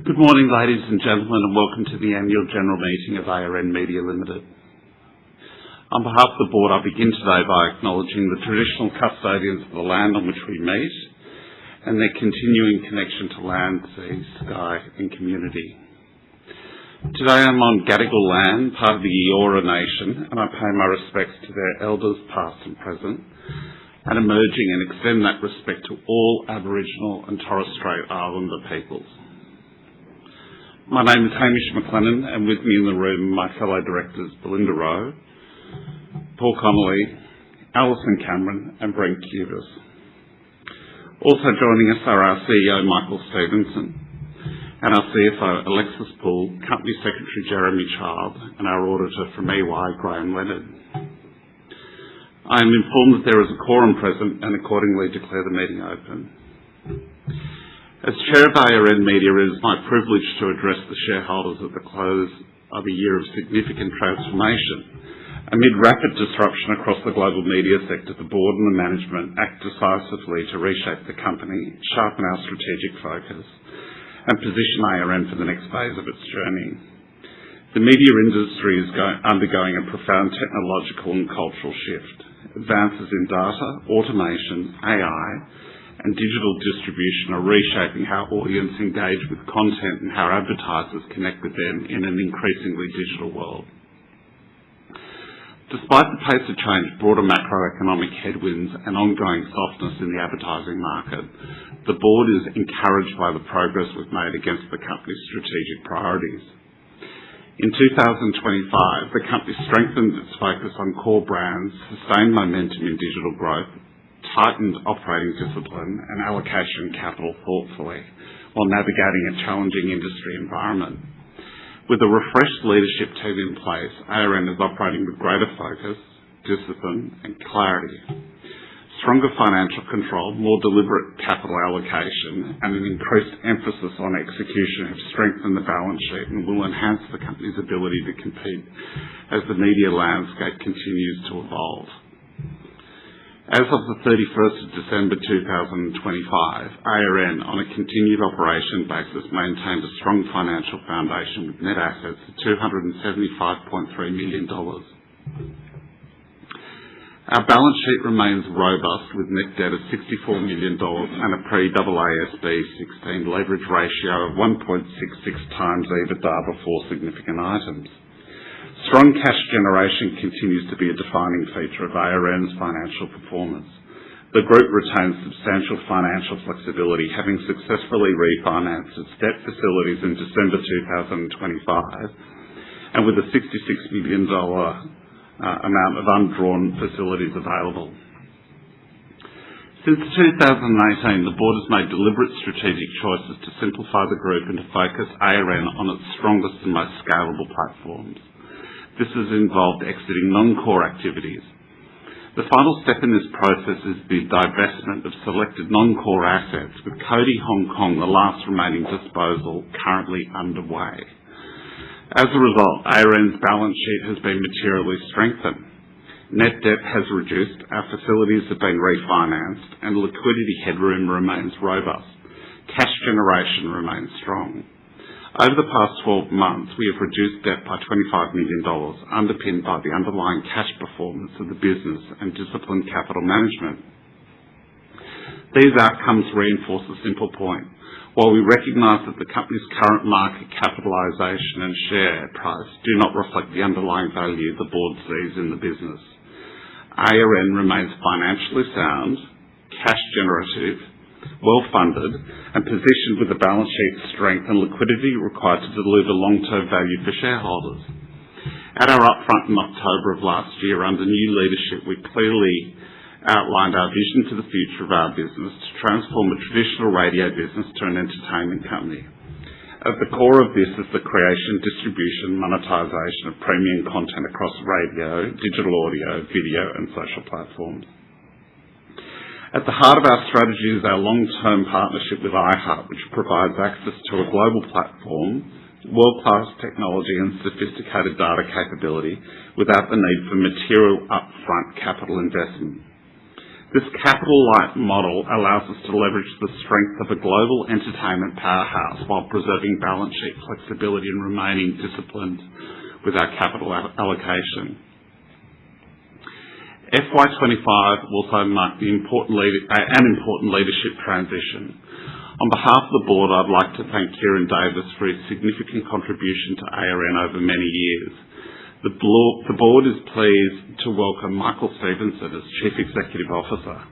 Good morning, ladies and gentlemen, and welcome to the Annual General Meeting of ARN Media Limited. On behalf of the Board, I begin today by acknowledging the traditional custodians of the land on which we meet and their continuing connection to land, sea, sky and community. Today I'm on Gadigal land, part of the Eora Nation, and I pay my respects to their elders past and present, and emerging and extend that respect to all Aboriginal and Torres Strait Islander peoples. My name is Hamish McLennan, and with me in the room are my fellow directors Belinda Rowe, Paul Connolly, Alison Cameron and Brent Cubis. Also joining us are our CEO Michael Stevenson and our CFO Alexis Poole, Company Secretary Jeremy Child and our auditor from EY Graham Leonard. I am informed that there is a quorum present and accordingly declare the meeting open. As Chair of ARN Media, it is my privilege to address the shareholders at the close of a year of significant transformation. Amid rapid disruption across the global media sector, the Board and the management act decisively to reshape the company, sharpen our strategic focus and position ARN for the next phase of its journey. The media industry is undergoing a profound technological and cultural shift. Advances in data, automation, AI, and digital distribution are reshaping how audiences engage with content and how advertisers connect with them in an increasingly digital world. Despite the pace of change, broader macroeconomic headwinds and ongoing softness in the advertising market, the Board is encouraged by the progress we've made against the company's strategic priorities. In 2025, the company strengthened its focus on core brands, sustained momentum in digital growth, tightened operating discipline and allocation capital thoughtfully while navigating a challenging industry environment. With a refreshed leadership team in place, ARN is operating with greater focus, discipline and clarity. Stronger financial control, more deliberate capital allocation and an increased emphasis on execution have strengthened the balance sheet and will enhance the company's ability to compete as the media landscape continues to evolve. As of the 31st of December 2025, ARN on a continued operation basis maintained a strong financial foundation with net assets of $275.3 million. Our balance sheet remains robust with net debt of $64 million and a pre-AASB 16 leverage ratio of 1.66 times EBITDA before significant items. Strong cash generation continues to be a defining feature of ARN's financial performance. The group retains substantial financial flexibility, having successfully refinanced its debt facilities in December 2025 and with a $66 million amount of undrawn facilities available. Since 2018, the Board has made deliberate strategic choices to simplify the group and to focus ARN on its strongest and most scalable platforms. This has involved exiting non-core activities. The final step in this process is the divestment of selected non-core assets, with Cody Hong Kong, the last remaining disposal, currently underway. As a result, ARN's balance sheet has been materially strengthened. Net debt has reduced, our facilities have been refinanced, and liquidity headroom remains robust. Cash generation remains strong. Over the past 12 months, we have reduced debt by $25 million, underpinned by the underlying cash performance of the business and disciplined capital management. These outcomes reinforce a simple point. While we recognise that the company's current market capitalisation and share price do not reflect the underlying value the Board sees in the business, ARN remains financially sound, cash generative, well-funded and positioned with the balance sheet strength and liquidity required to deliver long-term value for shareholders. At our upfront in October of last year, under new leadership, we clearly outlined our vision for the future of our business to transform a traditional radio business to an entertainment company. At the core of this is the creation, distribution, monetisation of premium content across radio, digital audio, video and social platforms. At the heart of our strategy is our long-term partnership with iHeart, which provides access to a global platform, world-class technology and sophisticated data capability without the need for material upfront capital investment. This capital-light model allows us to leverage the strength of a global entertainment powerhouse while preserving balance sheet flexibility and remaining disciplined with our capital allocation. FY25 also marked an important leadership transition. On behalf of the board, I'd like to thank Kieran Davis for his significant contribution to ARN over many years. The board is pleased to welcome Michael Stevenson as Chief Executive Officer.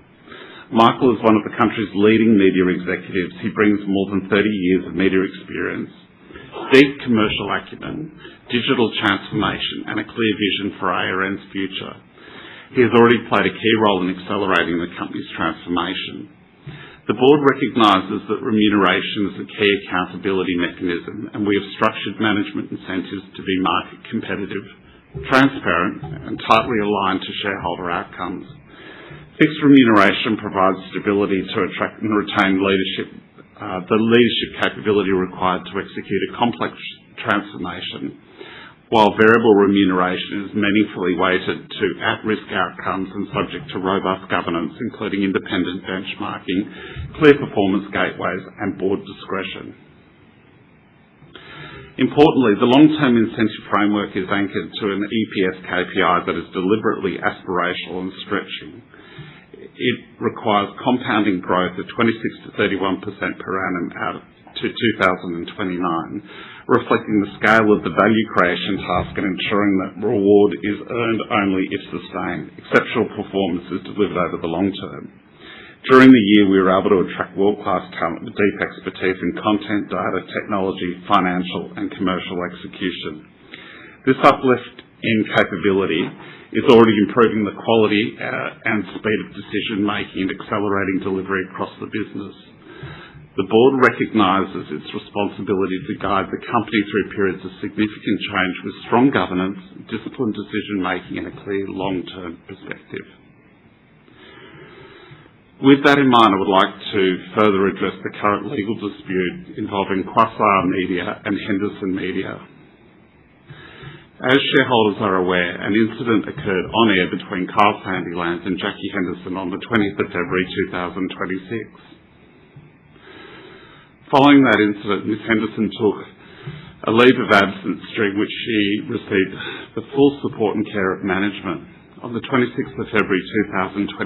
Michael is one of the country's leading media executives. He brings more than 30 years of media experience, deep commercial acumen, digital transformation, and a clear vision for ARN's future. He has already played a key role in accelerating the company's transformation. The board recognises that remuneration is a key accountability mechanism, and we have structured management incentives to be market competitive, transparent, and tightly aligned to shareholder outcomes. Fixed remuneration provides stability to attract and retain the leadership capability required to execute a complex transformation, while variable remuneration is meaningfully weighted to at-risk outcomes and subject to robust governance, including independent benchmarking, clear performance gateways, and board discretion. Importantly, the long-term incentive framework is anchored to an EPS KPI that is deliberately aspirational and stretching. It requires compounding growth of 26 to 31% per annum out to 2029, reflecting the scale of the value creation task and ensuring that reward is earned only if sustained. Exceptional performance is delivered over the long term. During the year, we were able to attract world-class talent with deep expertise in content, data, technology, financial, and commercial execution. This uplift in capability is already improving the quality and speed of decision-making and accelerating delivery across the business. The board recognises its responsibility to guide the company through periods of significant change with strong governance, disciplined decision-making, and a clear long-term perspective. With that in mind, I would like to further address the current legal dispute involving Quasar Media and Henderson Media. As shareholders are aware, an incident occurred on air between Kyle Sandilands and Jackie Henderson on the 20th of February 2026. Following that incident, Ms. Henderson took a leave of absence during which she received the full support and care of management. On the 26th of February 2026,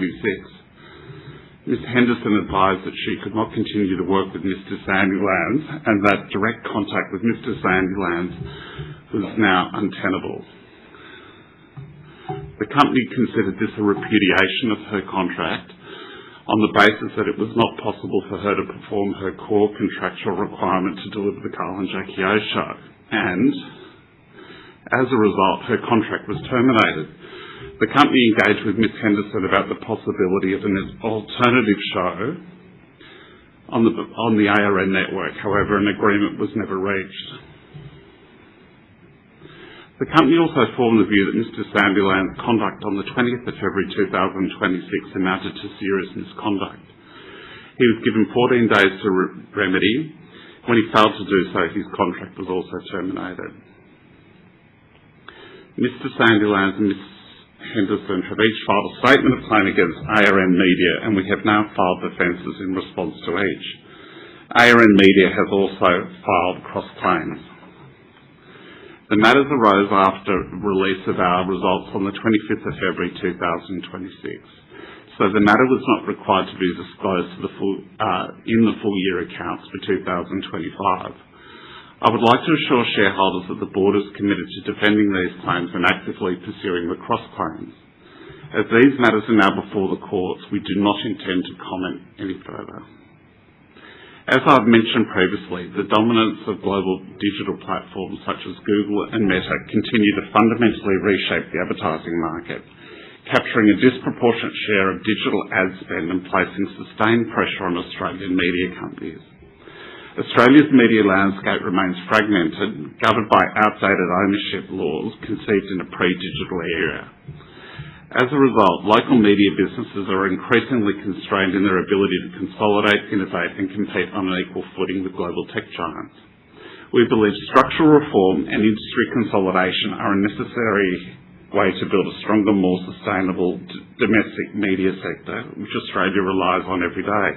Ms. Henderson advised that she could not continue to work with Mr. Sandilands and that direct contact with Mr. Sandilands was now untenable. The company considered this a repudiation of her contract on the basis that it was not possible for her to perform her core contractual requirement to deliver the Kyle and Jackie O show, and as a result, her contract was terminated. The company engaged with Ms. Henderson about the possibility of an alternative show on the ARN network. However, an agreement was never reached. The company also formed the view that Mr. Sandilands' conduct on the 20th of February 2026 amounted to serious misconduct. He was given 14 days to remedy. When he failed to do so, his contract was also terminated. Mr. Sandilands and Ms. Henderson have each filed a statement of claim against ARN Media, and we have now filed defences in response to each. ARN Media has also filed cross-claims. The matters arose after release of our results on the 25th of February 2026, so the matter was not required to be disclosed to in the full year accounts for 2025. I would like to assure shareholders that the board is committed to defending these claims and actively pursuing the cross-claims. As these matters are now before the courts, we do not intend to comment any further. As I've mentioned previously, the dominance of global digital platforms such as Google and Meta continue to fundamentally reshape the advertising market, capturing a disproportionate share of digital ad spend and placing sustained pressure on Australian media companies. Australia's media landscape remains fragmented, governed by outdated ownership laws conceived in a pre-digital era. As a result, local media businesses are increasingly constrained in their ability to consolidate, innovate, and compete on an equal footing with global tech giants. We believe structural reform and industry consolidation are necessary way to build a stronger, more sustainable domestic media sector, which Australia relies on every day.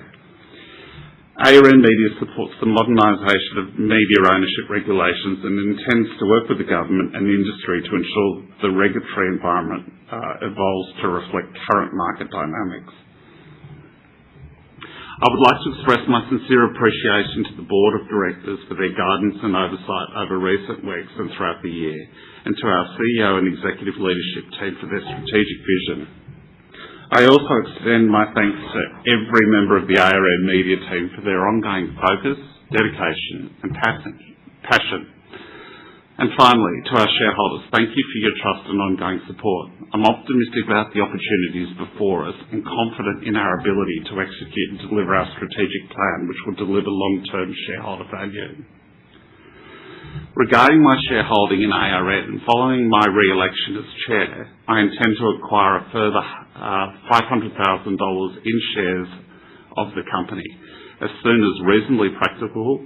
ARN Media supports the modernisation of media ownership regulations and intends to work with the government and the industry to ensure the regulatory environment evolves to reflect current market dynamics. I would like to express my sincere appreciation to the Board of Directors for their guidance and oversight over recent weeks and throughout the year, and to our CEO and executive leadership team for their strategic vision. I also extend my thanks to every member of the ARN Media team for their ongoing focus, dedication and passion. And finally, to our shareholders, thank you for your trust and ongoing support. I'm optimistic about the opportunities before us and confident in our ability to execute and deliver our strategic plan, which will deliver long-term shareholder value. Regarding my shareholding in ARN, following my re-election as chair, I intend to acquire a further $500,000 in shares of the company as soon as reasonably practicable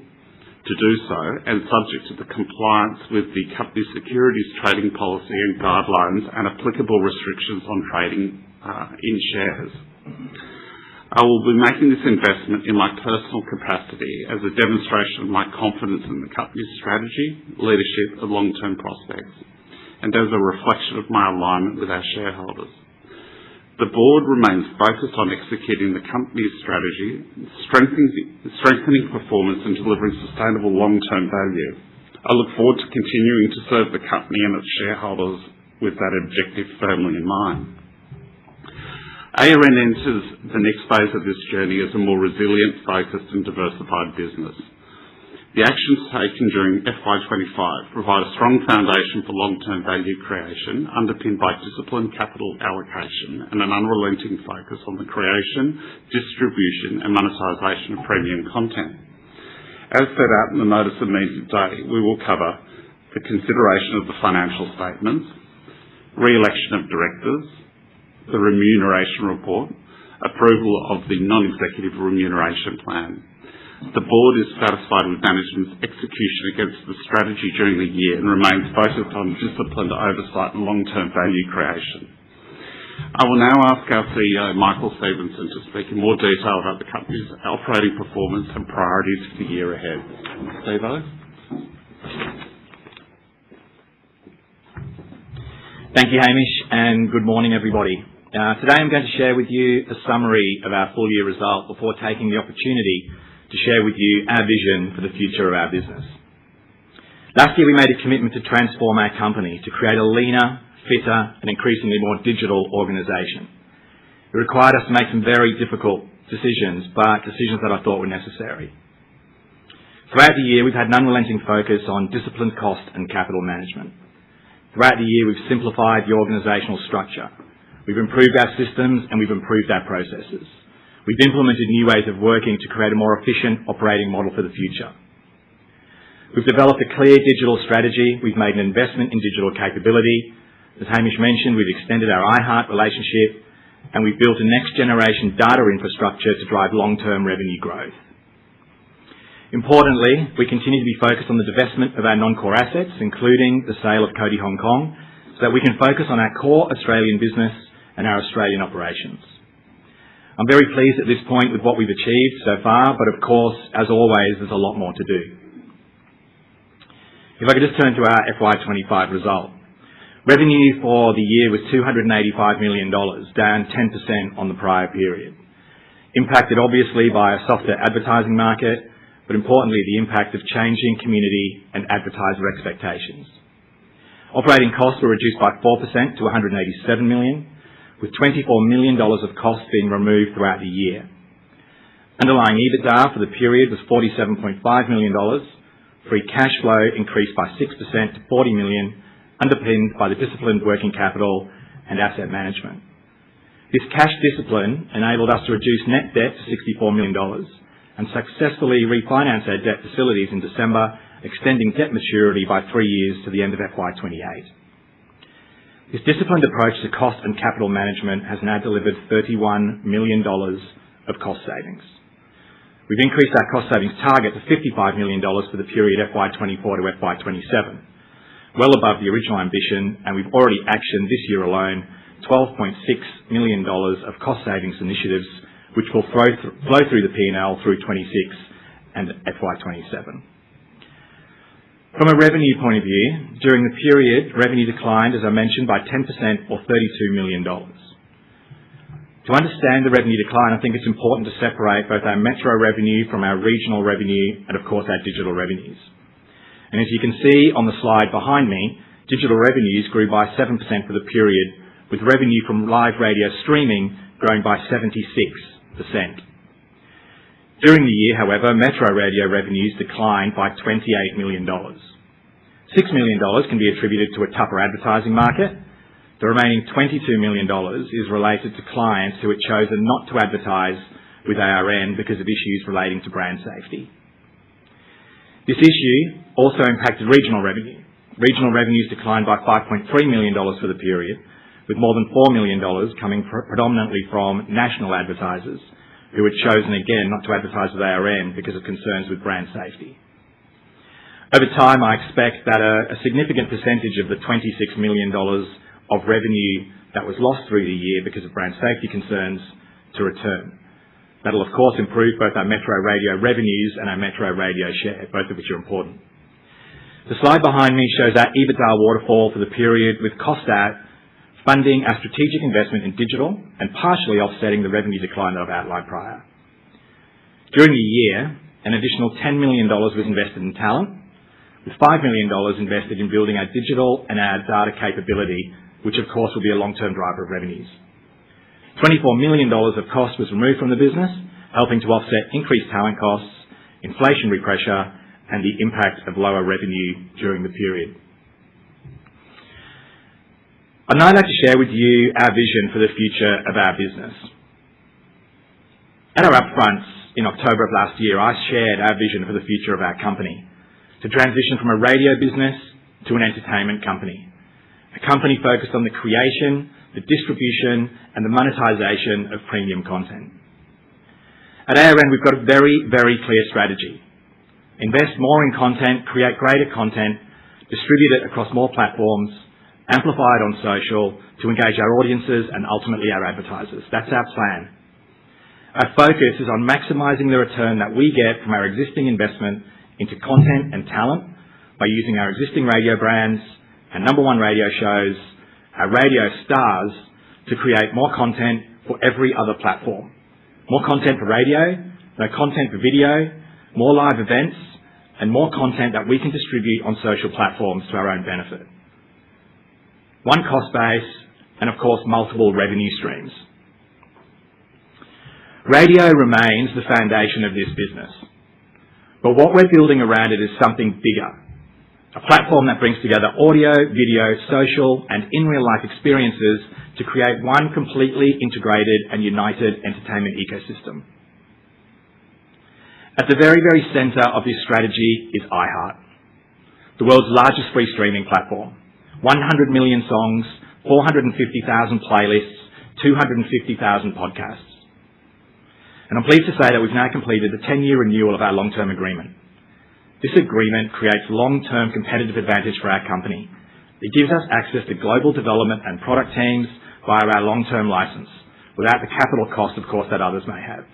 to do so, and subject to the compliance with the company's securities trading policy and guidelines and applicable restrictions on trading in shares. I will be making this investment in my personal capacity as a demonstration of my confidence in the company's strategy, leadership and long-term prospects, and as a reflection of my alignment with our shareholders. The board remains focused on executing the company's strategy, strengthening performance and delivering sustainable long-term value. I look forward to continuing to serve the company and its shareholders with that objective firmly in mind. ARN enters the next phase of this journey as a more resilient, focused and diversified business. The actions taken during FY25 provide a strong foundation for long-term value creation, underpinned by disciplined capital allocation and an unrelenting focus on the creation, distribution and monetisation of premium content. As set out in the notice of meeting today, we will cover the consideration of the financial statements, re-election of directors, the remuneration report, approval of the non-executive remuneration plan. The board is satisfied with management's execution against the strategy during the year and remains focused on disciplined oversight and long-term value creation. I will now ask our CEO, Michael Stevenson, to speak in more detail about the company's operating performance and priorities for the year ahead. Steve-O? Thank you, Hamish, and good morning, everybody. Today I'm going to share with you a summary of our full year result before taking the opportunity to share with you our vision for the future of our business. Last year we made a commitment to transform our company to create a leaner, fitter and increasingly more digital organisation. It required us to make some very difficult decisions, but decisions that I thought were necessary. Throughout the year we've had an unrelenting focus on disciplined cost and capital management. Throughout the year we've simplified the organisational structure. We've improved our systems and we've improved our processes. We've implemented new ways of working to create a more efficient operating model for the future. We've developed a clear digital strategy. We've made an investment in digital capability. As Hamish mentioned, we've extended our iHeart relationship and we've built a next generation data infrastructure to drive long-term revenue growth. Importantly, we continue to be focused on the divestment of our non-core assets, including the sale of Cody Hong Kong, so that we can focus on our core Australian business and our Australian operations. I'm very pleased at this point with what we've achieved so far, but of course, as always, there's a lot more to do. If I could just turn to our FY25 result. Revenue for the year was $285 million, down 10% on the prior period. Impacted obviously by a softer advertising market, but importantly the impact of changing community and advertiser expectations. Operating costs were reduced by 4% to $187 million, with $24 million of costs being removed throughout the year. Underlying EBITDA for the period was $47.5 million. Free cash flow increased by 6% to $40 million, underpinned by the disciplined working capital and asset management. This cash discipline enabled us to reduce net debt to $64 million and successfully refinance our debt facilities in December, extending debt maturity by 3 years to the end of FY28. This disciplined approach to cost and capital management has now delivered $31 million of cost savings. We've increased our cost savings target to $55 million for the period FY24 to FY27. well above the original ambition, and we've already actioned this year alone $12.6 million of cost savings initiatives, which will flow through the P&L through 26 and FY27. From a revenue point of view, during the period, revenue declined, as I mentioned, by 10% or $32 million. To understand the revenue decline, I think it's important to separate both our metro revenue from our regional revenue and, of course, our digital revenues. And as you can see on the slide behind me, digital revenues grew by 7% for the period, with revenue from live radio streaming growing by 76%. During the year, however, metro radio revenues declined by $28 million. $6 million can be attributed to a tougher advertising market. The remaining $22 million is related to clients who had chosen not to advertise with ARN because of issues relating to brand safety. This issue also impacted regional revenue. Regional revenues declined by $5.3 million for the period, with more than $4 million coming predominantly from national advertisers who had chosen again not to advertise with ARN because of concerns with brand safety. Over time, I expect that a significant percentage of the $26 million of revenue that was lost through the year because of brand safety concerns to return. That'll, of course, improve both our metro radio revenues and our metro radio share, both of which are important. The slide behind me shows our EBITDA waterfall for the period, with cost out funding our strategic investment in digital and partially offsetting the revenue decline that I've outlined prior. During the year, an additional $10 million was invested in talent, with $5 million invested in building our digital and our data capability, which of course will be a long-term driver of revenues. $24 million of cost was removed from the business, helping to offset increased talent costs, inflationary pressure, and the impact of lower revenue during the period. I'd now like to share with you our vision for the future of our business. At our upfronts in October of last year, I shared our vision for the future of our company, to transition from a radio business to an entertainment company, a company focused on the creation, the distribution, and the monetization of premium content. At ARN, we've got a very, very clear strategy. Invest more in content, create greater content, distribute it across more platforms, amplify it on social to engage our audiences and ultimately our advertisers. That's our plan. Our focus is on maximising the return that we get from our existing investment into content and talent by using our existing radio brands, our number one radio shows, our radio stars to create more content for every other platform. More content for radio, more content for video, more live events, and more content that we can distribute on social platforms to our own benefit. One cost base, and of course, multiple revenue streams. Radio remains the foundation of this business, but what we're building around it is something bigger. A platform that brings together audio, video, social, and in real-life experiences to create one completely integrated and united entertainment ecosystem. At the very, very centre of this strategy is iHeart, the world's largest free streaming platform. 100 million songs, 450,000 playlists, 250,000 podcasts. And I'm pleased to say that we've now completed the 10-year renewal of our long-term agreement. This agreement creates long-term competitive advantage for our company. It gives us access to global development and product teams via our long-term license, without the capital cost, of course, that others may have.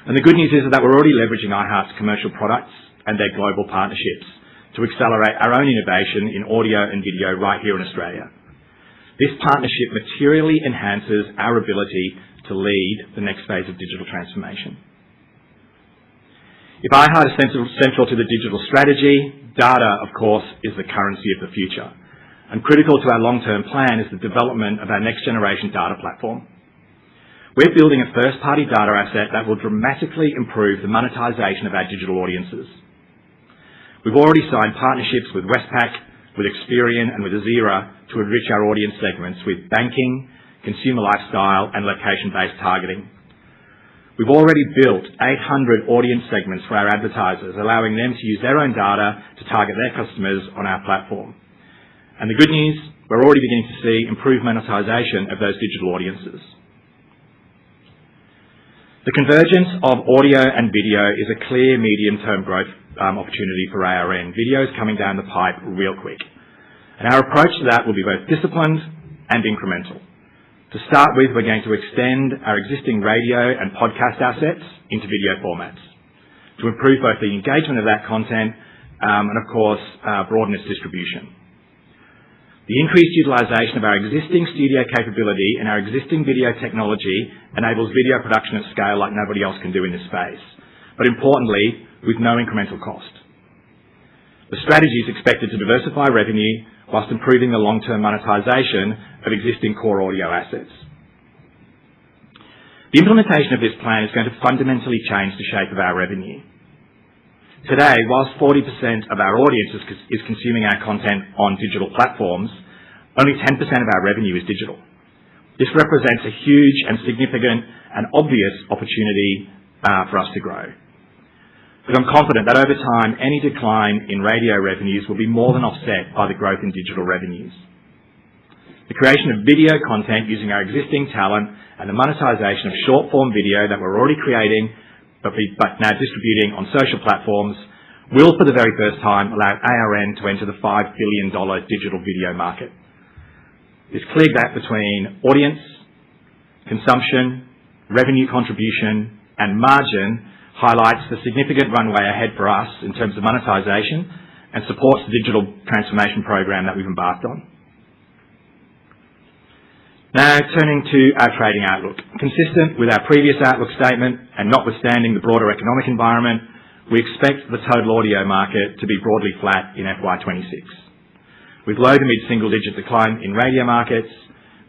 And the good news is that we're already leveraging iHeart's commercial products and their global partnerships to accelerate our own innovation in audio and video right here in Australia. This partnership materially enhances our ability to lead the next phase of digital transformation. If iHeart is central to the digital strategy, data, of course, is the currency of the future. And critical to our long-term plan is the development of our next-generation data platform. We're building a first-party data asset that will dramatically improve the monetization of our digital audiences. We've already signed partnerships with Westpac, with Experian, and with Azira to enrich our audience segments with banking, consumer lifestyle, and location-based targeting. We've already built 800 audience segments for our advertisers, allowing them to use their own data to target their customers on our platform. And the good news, we're already beginning to see improved monetization of those digital audiences. The convergence of audio and video is a clear medium-term growth opportunity for ARN. Video is coming down the pipe real quick. And our approach to that will be both disciplined and incremental. To start with, we're going to extend our existing radio and podcast assets into video formats to improve both the engagement of that content and, of course, broaden its distribution. The increased utilisation of our existing studio capability and our existing video technology enables video production at scale like nobody else can do in this space, but importantly, with no incremental cost. The strategy is expected to diversify revenue whilst improving the long-term monetisation of existing core audio assets. The implementation of this plan is going to fundamentally change the shape of our revenue. Today, whilst 40% of our audience is consuming our content on digital platforms, only 10% of our revenue is digital. This represents a huge and significant and obvious opportunity for us to grow. But I'm confident that over time, any decline in radio revenues will be more than offset by the growth in digital revenues. The creation of video content using our existing talent and the monetisation of short-form video that we're already creating but now distributing on social platforms will, for the very first time, allow ARN to enter the $5 billion digital video market. This clear gap between audience, consumption, revenue contribution, and margin highlights the significant runway ahead for us in terms of monetisation and supports the digital transformation program that we've embarked on. Now, turning to our trading outlook. Consistent with our previous outlook statement and notwithstanding the broader economic environment, we expect the total audio market to be broadly flat in FY26, with low to mid-single-digit decline in radio markets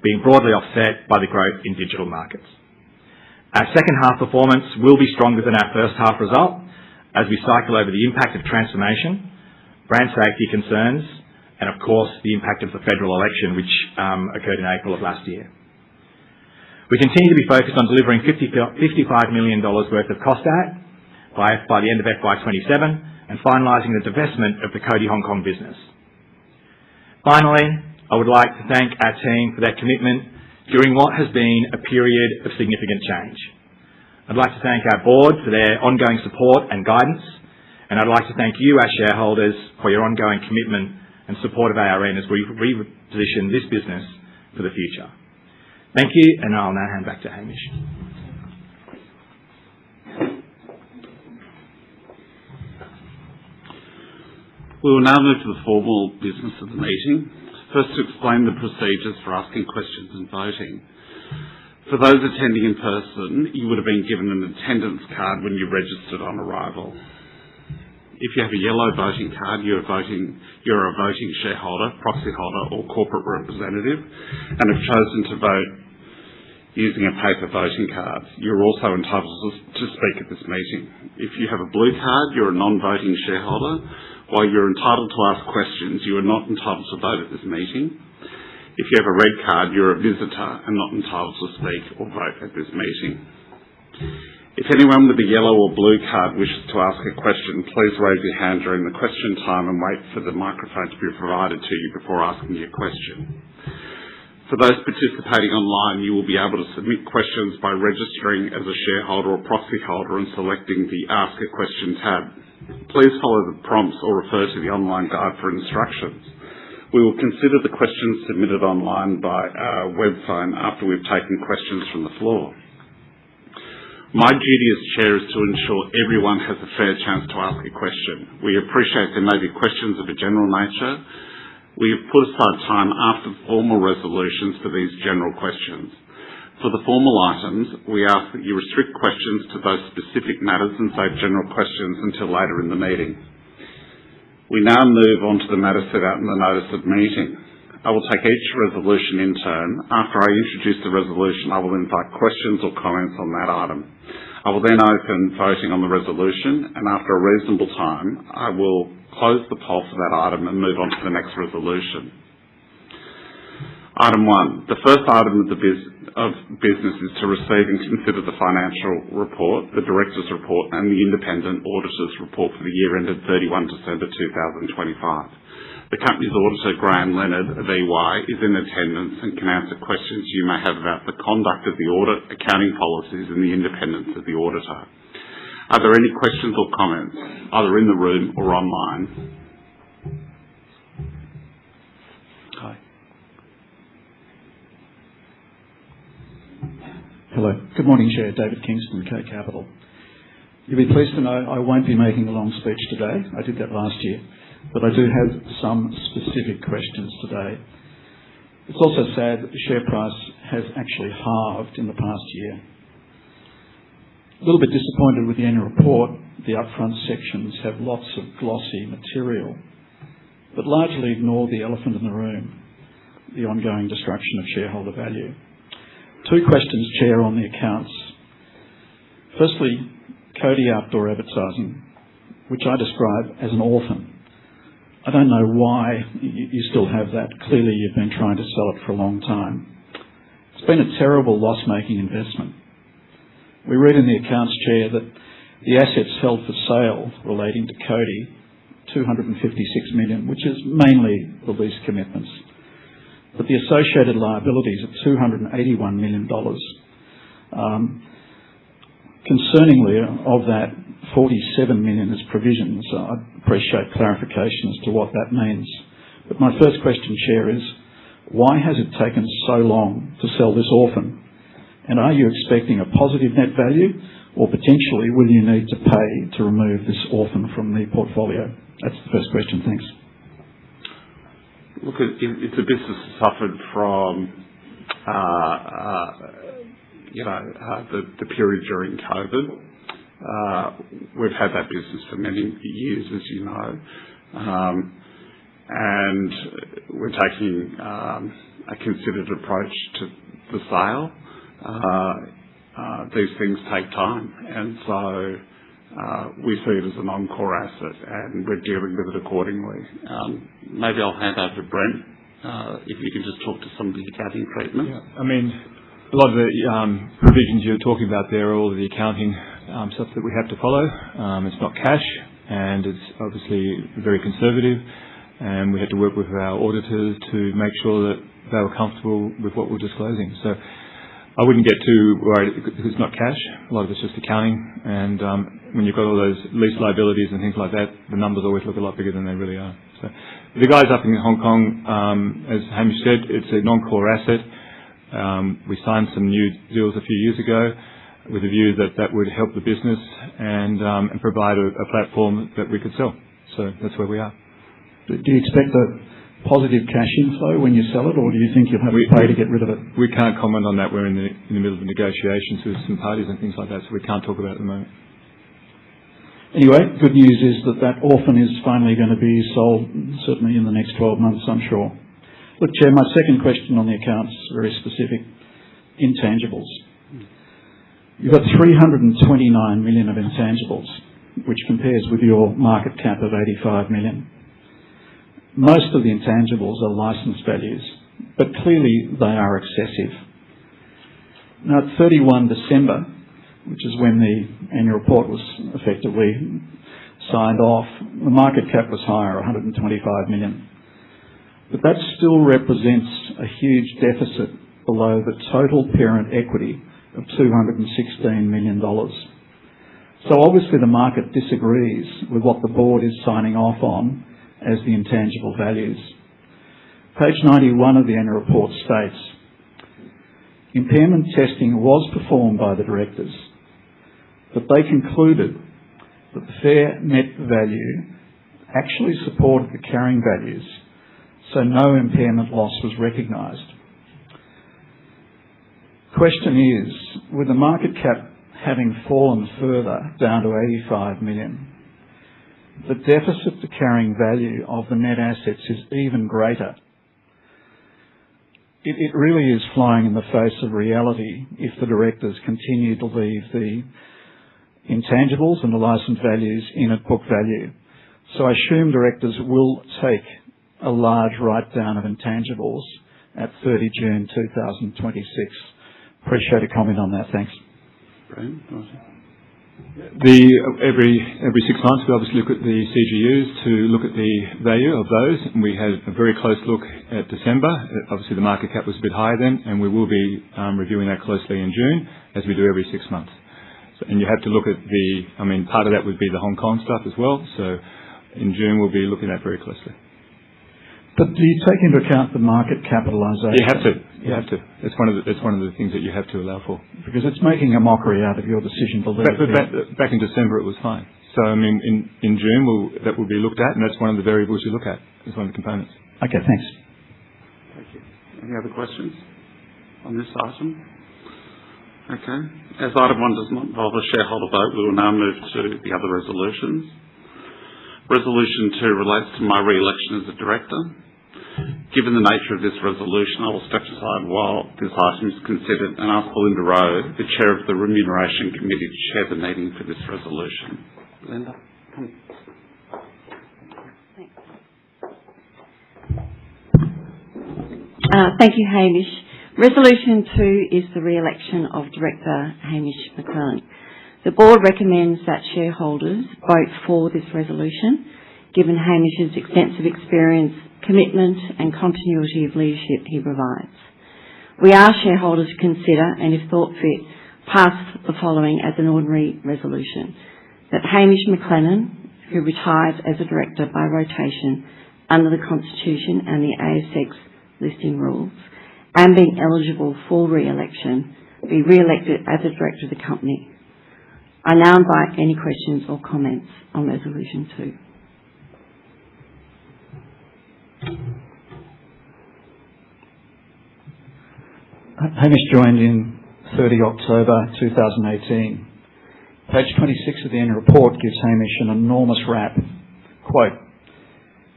being broadly offset by the growth in digital markets. Our second half performance will be stronger than our first half result as we cycle over the impact of transformation, brand safety concerns, and of course the impact of the federal election which occurred in April of last year. We continue to be focused on delivering $55 million worth of cost out by the end of FY27 and finalising the divestment of the Cody Hong Kong business. Finally, I would like to thank our team for their commitment during what has been a period of significant change. I'd like to thank our board for their ongoing support and guidance, and I'd like to thank you, our shareholders, for your ongoing commitment and support of ARN as we reposition this business for the future. Thank you, and I'll now hand back to Hamish. We will now move to the formal business of the meeting. First, to explain the procedures for asking questions and voting. For those attending in person, you would have been given an attendance card when you registered on arrival. If you have a yellow voting card, you're a voting shareholder, proxy holder or corporate representative and have chosen to vote using a paper voting card. You're also entitled to speak at this meeting. If you have a blue card, you're a non-voting shareholder. While you're entitled to ask questions, you are not entitled to vote at this meeting. If you have a red card, you're a visitor and not entitled to speak or vote at this meeting. If anyone with a yellow or blue card wishes to ask a question, please raise your hand during the question time and wait for the microphone to be provided to you before asking your question. For those participating online, you will be able to submit questions by registering as a shareholder or proxy holder and selecting the Ask a Question tab. Please follow the prompts or refer to the online guide for instructions. We will consider the questions submitted online by web phone after we've taken questions from the floor. My duty as chair is to ensure everyone has a fair chance to ask a question. We appreciate there may be questions of a general nature. We have put aside time after the formal resolutions for these general questions. For the formal items, we ask that you restrict questions to those specific matters and save general questions until later in the meeting. We now move on to the matter set out in the notice of meeting. I will take each resolution in turn. After I introduce the resolution, I will invite questions or comments on that item. I will then open voting on the resolution, and after a reasonable time, I will close the poll for that item and move on to the next resolution. Item 1. The first item of business is to receive and consider the financial report, the director's report, and the independent auditor's report for the year ended 31 December 2025. The company's auditor, Graham Leonard of EY, is in attendance and can answer questions you may have about the conduct of the audit, accounting policies, and the independence of the auditor. Are there any questions or comments, either in the room or online? Hello. Good morning, Chair. David Kingston, K Capital. You'll be pleased to know I won't be making a long speech today. I did that last year. But I do have some specific questions today. It's also sad that the share price has actually halved in the past year. A little bit disappointed with the annual report. The upfront sections have lots of glossy material, but largely ignore the elephant in the room, the ongoing destruction of shareholder value. 2 questions, Chair, on the accounts. Firstly, Cody Outdoor Advertising, which I describe as an orphan. I don't know why you still have that. Clearly you've been trying to sell it for a long time. It's been a terrible loss-making investment. We read in the accounts, Chair, that the assets held for sale relating to Cody, $256 million, which is mainly the lease commitments. But the associated liabilities of $281 million. Concerningly, of that, $47 million is provisions. I'd appreciate clarification as to what that means. But my first question, Chair, is why has it taken so long to sell this orphan? And are you expecting a positive net value, or potentially will you need to pay to remove this orphan from the portfolio? That's the first question. Thanks. Look, it's a business that suffered from, the period during COVID. We've had that business for many years, as you know, and we're taking a considered approach to the sale. These things take time, and so we see it as a non-core asset, and we're dealing with it accordingly. Maybe I'll hand over to Brent, if you can just talk to some of the accounting treatment. Yeah, I mean, a lot of the provisions you're talking about there are all of the accounting stuff that we have to follow. It's not cash, and it's obviously very conservative, and we had to work with our auditors to make sure that they were comfortable with what we're disclosing. So I wouldn't get too worried because it's not cash. A lot of it's just accounting, and when you've got all those lease liabilities and things like that, the numbers always look a lot bigger than they really are. So the guys up in Hong Kong, as Hamish said, it's a non-core asset. We signed some new deals a few years ago with a view that that would help the business and provide a platform that we could sell. So that's where we are. Do you expect a positive cash inflow when you sell it, or do you think you'll have to pay to get rid of it? We can't comment on that. We're in the middle of negotiations with some parties and things like that, so we can't talk about it at the moment. Anyway, good news is that orphan is finally going to be sold, certainly in the next 12 months, I'm sure. Look, Chair, my second question on the accounts, very specific. Intangibles. You've got $329 million of intangibles, which compares with your market cap of $85 million. Most of the intangibles are license values, but clearly they are excessive. Now, at 31 December, which is when the annual report was effectively signed off, the market cap was higher, $125 million. But that still represents a huge deficit below the total parent equity of $216 million. So obviously the market disagrees with what the board is signing off on as the intangible values. Page 91 of the annual report states, impairment testing was performed by the directors, but they concluded that the fair net value actually supported the carrying values, so no impairment loss was recognised. Question is, with the market cap having fallen further down to $85 million, the deficit to carrying value of the net assets is even greater. It really is flying in the face of reality if the directors continue to leave the intangibles and the license values in at book value. So I assume directors will take a large write-down of intangibles at 30 June 2026. Appreciate a comment on that. Thanks. Brian? Every 6 months we obviously look at the CGUs to look at the value of those, and we had a very close look at December. Obviously the market cap was a bit higher then, and we will be reviewing that closely in June, as we do every 6 months. So, and you have to look at part of that would be the Hong Kong stuff as well, so in June we'll be looking at that very closely. But do you take into account the market capitalisation? You have to. You have to. It's one of the things that you have to allow for. Because it's making a mockery out of your decision to leave. Back in December, it was fine. So, I mean, in June, that will be looked at, and that's one of the variables you look at as one of the components. Okay, thanks. Thank you. Any other questions on this item? Okay. As item 1 does not involve a shareholder vote, we will now move to the other resolutions. Resolution 2 relates to my re-election as a director. Given the nature of this resolution, I will step aside while this item is considered and ask Belinda Rowe, the Chair of the Remuneration Committee, to chair the meeting for this resolution. Belinda, come. Thank you, Hamish. Resolution 2 is the re-election of Director Hamish McLennan. The Board recommends that shareholders vote for this resolution, given Hamish's extensive experience, commitment and continuity of leadership he provides. We ask shareholders to consider, and if thought fit, pass the following as an ordinary resolution: that Hamish McLennan, who retires as a director by rotation under the Constitution and the ASX listing rules, and being eligible for re-election, be re-elected as a director of the company. I now invite any questions or comments on Resolution 2. Hamish joined in 30 October 2018. Page 26 of the annual report gives Hamish an enormous rap. Quote,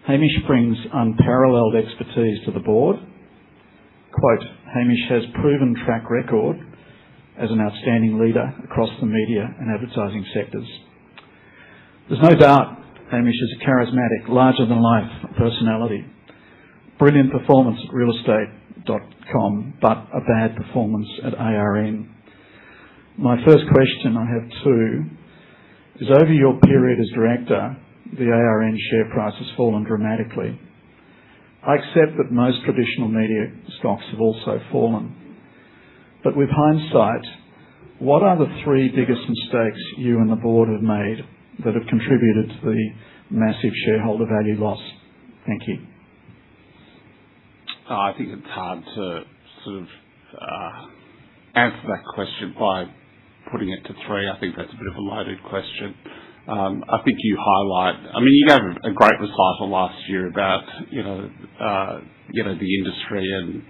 Hamish brings unparalleled expertise to the board. Quote, Hamish has proven track record as an outstanding leader across the media and advertising sectors. There's no doubt Hamish is a charismatic, larger-than-life personality. Brilliant performance at realestate.com, but a bad performance at ARN. My first question, I have two, is over your period as director, the ARN share price has fallen dramatically. I accept that most traditional media stocks have also fallen. But with hindsight, what are the 3 biggest mistakes you and the board have made that have contributed to the massive shareholder value loss? Thank you. I think it's hard to sort of answer that question by putting it to 3. I think that's a bit of a loaded question. I think you highlight. I mean, you gave a great recital last year about the industry and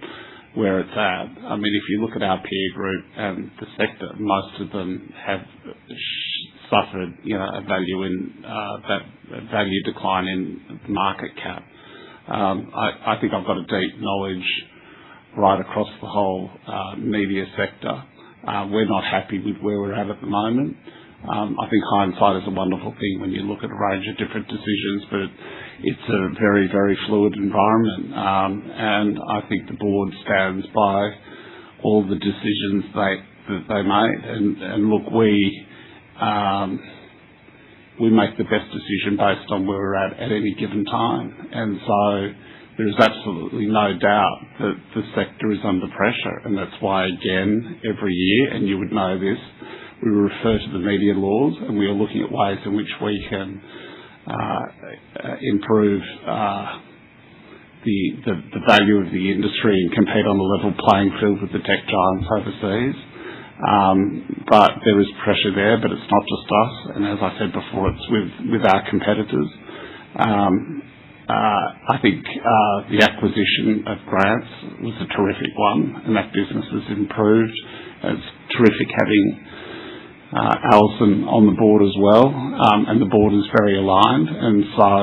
where it's at. I mean, if you look at our peer group and the sector, most of them have suffered a value decline in the market cap. I think I've got a deep knowledge right across the whole media sector. We're not happy with where we're at the moment. I think hindsight is a wonderful thing when you look at a range of different decisions, but it's a very, very fluid environment. And I think the board stands by all the decisions that they made. And look, we make the best decision based on where we're at any given time. And so there is absolutely no doubt that the sector is under pressure. And that's why, again, every year, and you would know this, we refer to the media laws, and we are looking at ways in which we can improve the value of the industry and compete on a level playing field with the tech giants overseas. But there is pressure there, but it's not just us. And as I said before, it's with our competitors. I think the acquisition of Grants was a terrific one, and that business has improved. It's terrific having Alison on the board as well, and the board is very aligned. And so,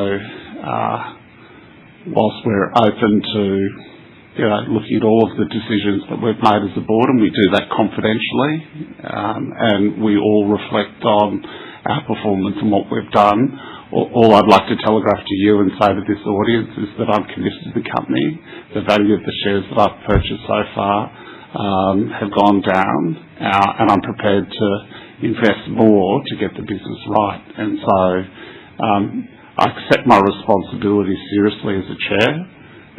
whilst we're open to looking at all of the decisions that we've made as a board, and we do that confidentially, and we all reflect on our performance and what we've done, all I'd like to telegraph to you and say to this audience is that I'm committed to the company. The value of the shares that I've purchased so far have gone down, and I'm prepared to invest more to get the business right. And so I accept my responsibility seriously as a chair,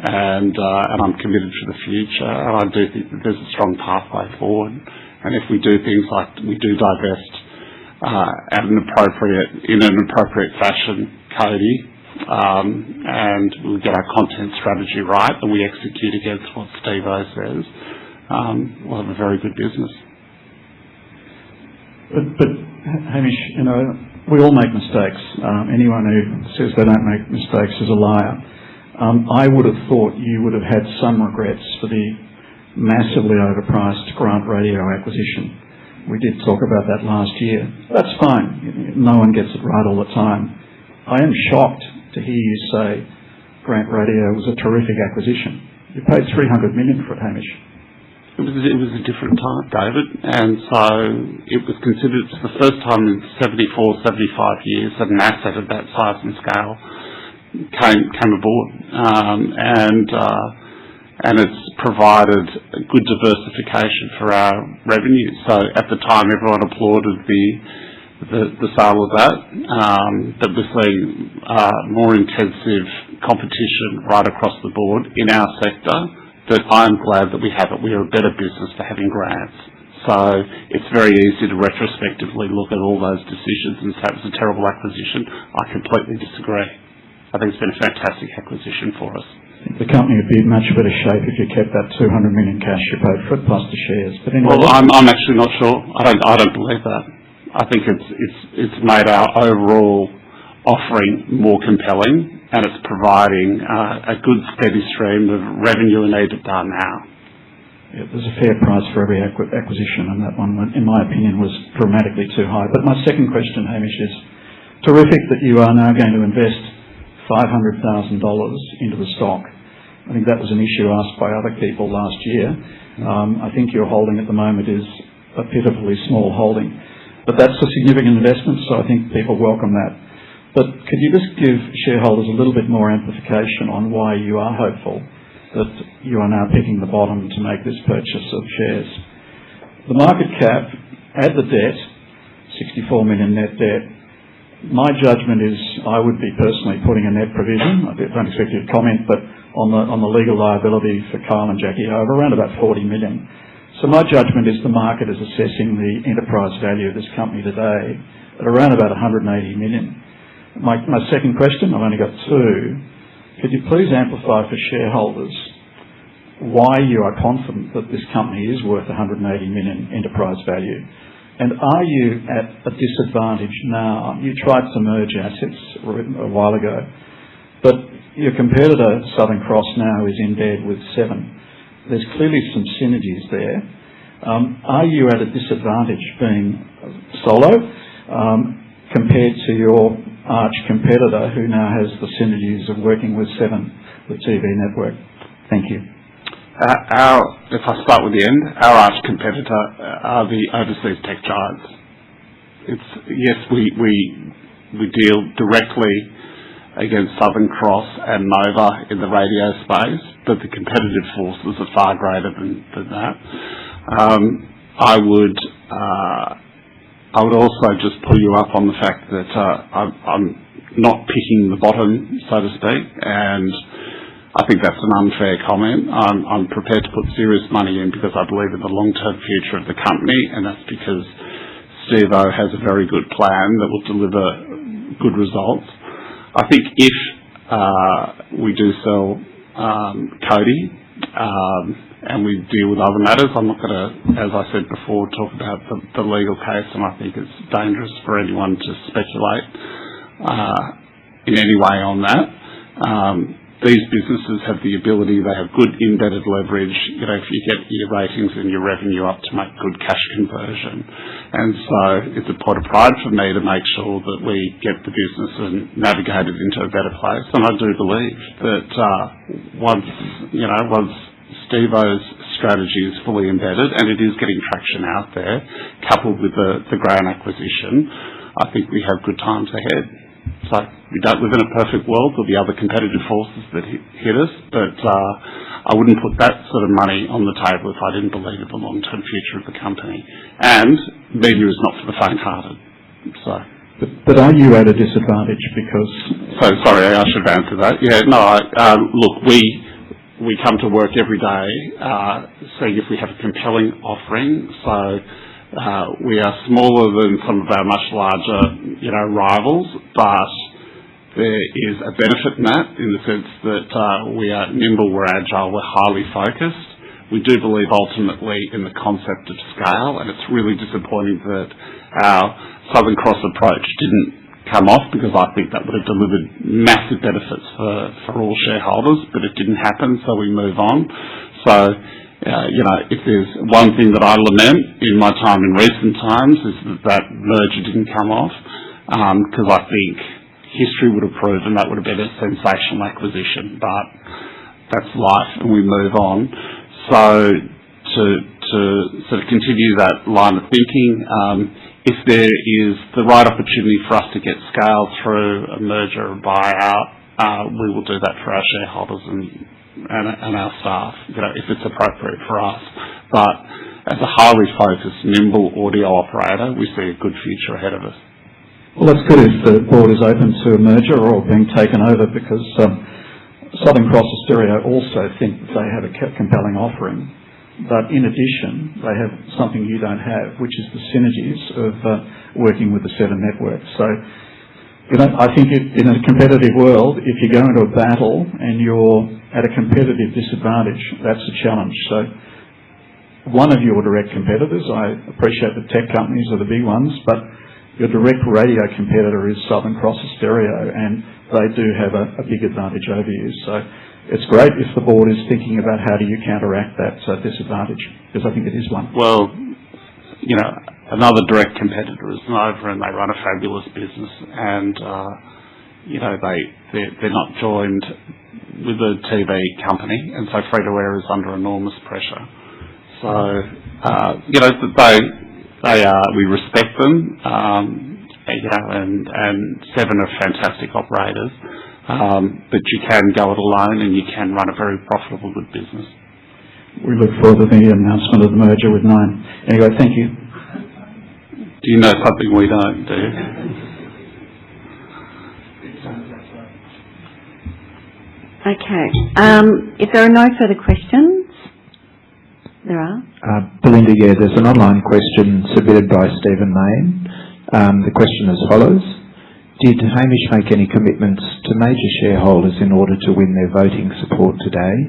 and I'm committed for the future. And I do think that there's a strong pathway forward. And if we do things like we do divest in an appropriate fashion, Cody, and we get our content strategy right, and we execute against what Steve-O says, we'll have a very good business. But Hamish, we all make mistakes. Anyone who says they don't make mistakes is a liar. I would have thought you would have had some regrets for the massively overpriced Grant Radio acquisition. We did talk about that last year. That's fine. No one gets it right all the time. I am shocked to hear you say Grant Radio was a terrific acquisition. You paid $300 million for it, Hamish. It was a different time, David, and so it was considered for the first time in 74, 75 years that an asset of that size and scale came aboard, and it's provided a good diversification for our revenue. So at the time, everyone applauded the sale of that, but we're seeing more intensive competition right across the board in our sector. But I'm glad that we have it. We are a better business for having grants. So it's very easy to retrospectively look at all those decisions and say it was a terrible acquisition. I completely disagree. I think it's been a fantastic acquisition for us. The company would be in much better shape if you kept that $200 million cash you paid for it plus the shares. But anyway, well, I'm actually not sure. I don't believe that. I think it's made our overall offering more compelling, and it's providing a good steady stream of revenue and EBITDA now. Yeah, there's a fair price for every acquisition, and that one, in my opinion, was dramatically too high. But my second question, Hamish, is terrific that you are now going to invest $500,000 into the stock. I think that was an issue asked by other people last year. I think your holding at the moment is a pitifully small holding. But that's a significant investment, so I think people welcome that. But could you just give shareholders a little bit more amplification on why you are hopeful that you are now picking the bottom to make this purchase of shares? The market cap, add the debt, 64 million net debt. My judgment is I would be personally putting a net provision, I don't expect you to comment, but on the legal liability for Kyle and Jackie of around about 40 million. So my judgment is the market is assessing the enterprise value of this company today at around about 180 million. My second question, I've only got two. Could you please amplify for shareholders why you are confident that this company is worth 180 million enterprise value? And are you at a disadvantage now? You tried to merge assets a while ago, but your competitor, Southern Cross, now is in bed with Seven. There's clearly some synergies there. Are you at a disadvantage being solo compared to your arch competitor who now has the synergies of working with Seven, the TV network? Thank you. If I start with the end, our arch competitor are the overseas tech giants. Yes, we deal directly against Southern Cross and Nova in the radio space, but the competitive forces are far greater than that. I would also just pull you up on the fact that I'm not picking the bottom, so to speak, and I think that's an unfair comment. I'm prepared to put serious money in because I believe in the long-term future of the company, and that's because Steve-O has a very good plan that will deliver good results. I think if we do sell Cody and we deal with other matters, I'm not going to, as I said before, talk about the legal case, and I think it's dangerous for anyone to speculate in any way on that. These businesses have the ability, they have good embedded leverage, if you get your ratings and your revenue up to make good cash conversion. And so it's a point of pride for me to make sure that we get the business and navigate it into a better place. And I do believe that once Steve-O's strategy is fully embedded, and it is getting traction out there, coupled with the Grain acquisition, I think we have good times ahead. So we don't live in a perfect world. There'll be other competitive forces that hit us, but I wouldn't put that sort of money on the table if I didn't believe in the long-term future of the company. And media is not for the faint-hearted. So. But are you at a disadvantage because? So sorry, I should have answered that. Yeah, no. Look, we come to work every day seeing if we have a compelling offering. So. We are smaller than some of our much larger, rivals, but there is a benefit in that, in the sense that we are nimble, we're agile, we're highly focused. We do believe ultimately in the concept of scale, and it's really disappointing that our Southern Cross approach didn't come off, because I think that would have delivered massive benefits for all shareholders, but it didn't happen, so we move on. So, if there's one thing that I lament in my time in recent times is that merger didn't come off, because I think history would have proven that would have been a sensational acquisition, but that's life and we move on. So to sort of continue that line of thinking, if there is the right opportunity for us to get scale through a merger or buyout, we will do that for our shareholders and our staff, if it's appropriate for us. But as a highly focused, nimble audio operator, we see a good future ahead of us. Well, that's good if the board is open to a merger or being taken over, because Southern Cross Austereo also think that they have a compelling offering. But in addition, they have something you don't have, which is the synergies of working with the 7 networks. So, I think in a competitive world, if you go into a battle and you're at a competitive disadvantage, that's a challenge. So, one of your direct competitors, I appreciate the tech companies are the big ones, but your direct radio competitor is Southern Cross Austereo, and they do have a big advantage over you. So, it's great if the board is thinking about how do you counteract that disadvantage, because I think it is one. Well, another direct competitor is Nova, and they run a fabulous business, and they're not joined with a TV company, and so free-to-air is under enormous pressure. So we respect them, and 7 are fantastic operators. But you can go it alone, and you can run a very profitable, good business. We look forward to the announcement of the merger with 9. Anyway, thank you. Do you know something we don't, do you? Okay. If there are no further questions, there are. Belinda, yeah, there's an online question submitted by Stephen Main. The question as follows. Did Hamish make any commitments to major shareholders in order to win their voting support today?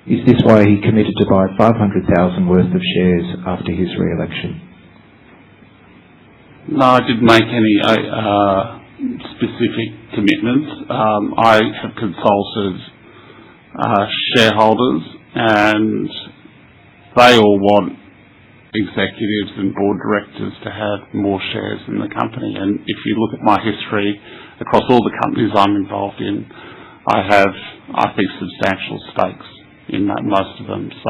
Is this why he committed to buy 500,000 worth of shares after his re-election? No, I didn't make any specific commitments. I have consulted shareholders, and they all want executives and board directors to have more shares in the company. And if you look at my history across all the companies I'm involved in, I have, I think, substantial stakes in most of them. So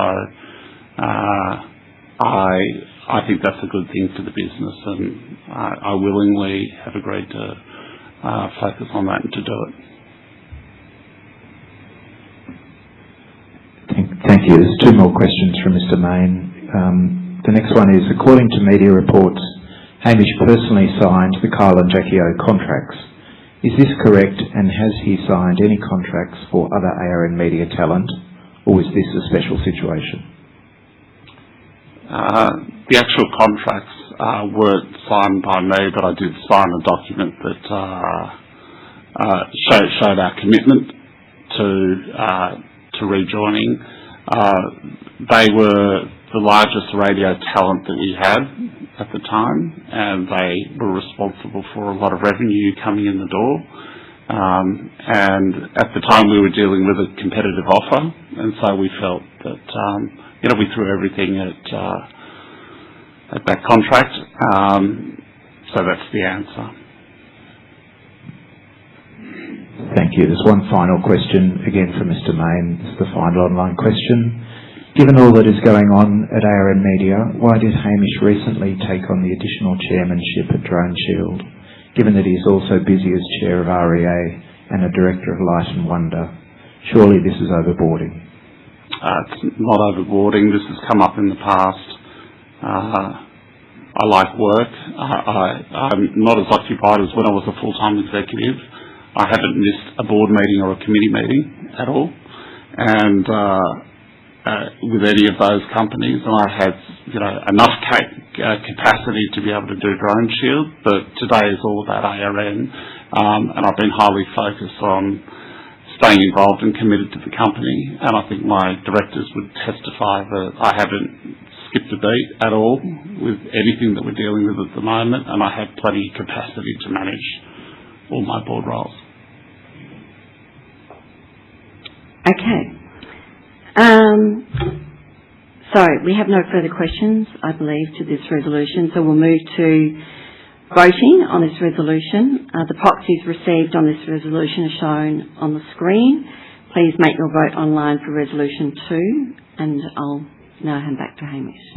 I think that's a good thing for the business, and I willingly have agreed to focus on that and to do it. Thank you. There's 2 more questions from Mr. Main. The next one is, according to media reports, Hamish personally signed the Kyle and Jackie O contracts. Is this correct, and has he signed any contracts for other ARN media talent, or is this a special situation? The actual contracts weren't signed by me, but I did sign a document that showed our commitment to rejoining. They were the largest radio talent that we had at the time, and they were responsible for a lot of revenue coming in the door. And at the time we were dealing with a competitive offer, and so we felt that we threw everything at that contract. So that's the answer. Thank you. There's one final question, again from Mr. Main. It's the final online question. Given all that is going on at ARN Media, why did Hamish recently take on the additional chairmanship at Drone Shield, given that he is also busy as chair of REA and a director of Light and Wonder? Surely this is overboarding. It's not overboarding. This has come up in the past. I like work. I'm not as occupied as when I was a full-time executive. I haven't missed a board meeting or a committee meeting at all. And with any of those companies, and I had enough capacity to be able to do Drone Shield, but today is all about ARN, and I've been highly focused on staying involved and committed to the company, and I think my directors would testify that I haven't skipped a beat at all with anything that we're dealing with at the moment, and I have plenty of capacity to manage all my board roles. Okay. So we have no further questions, I believe, to this resolution, so we'll move to voting on this resolution. The proxies received on this resolution are shown on the screen. Please make your vote online for Resolution 2, and I'll now hand back to Hamish.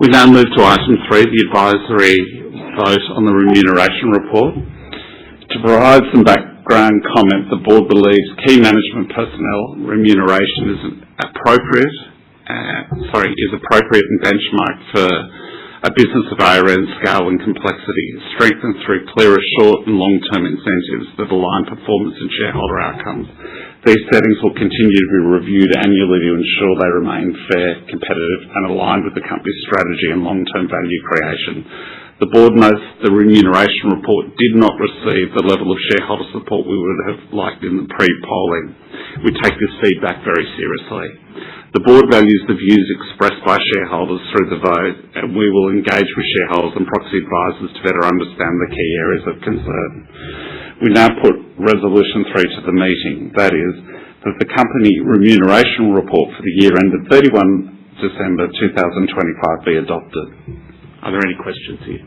We now move to item 3, the advisory vote on the remuneration report. To provide some background comment, the board believes key management personnel remuneration is appropriate and benchmarked for a business of ARN scale and complexity, strengthened through clearer short and long-term incentives that align performance and shareholder outcomes. These settings will continue to be reviewed annually to ensure they remain fair, competitive and aligned with the company's strategy and long-term value creation. The board notes the remuneration report did not receive the level of shareholder support we would have liked in the pre-polling. We take this feedback very seriously. The board values the views expressed by shareholders through the vote, and we will engage with shareholders and proxy advisors to better understand the key areas of concern. We now put Resolution 3 to the meeting, that is, that the company remuneration report for the year ended 31 December 2025 be adopted. Are there any questions here?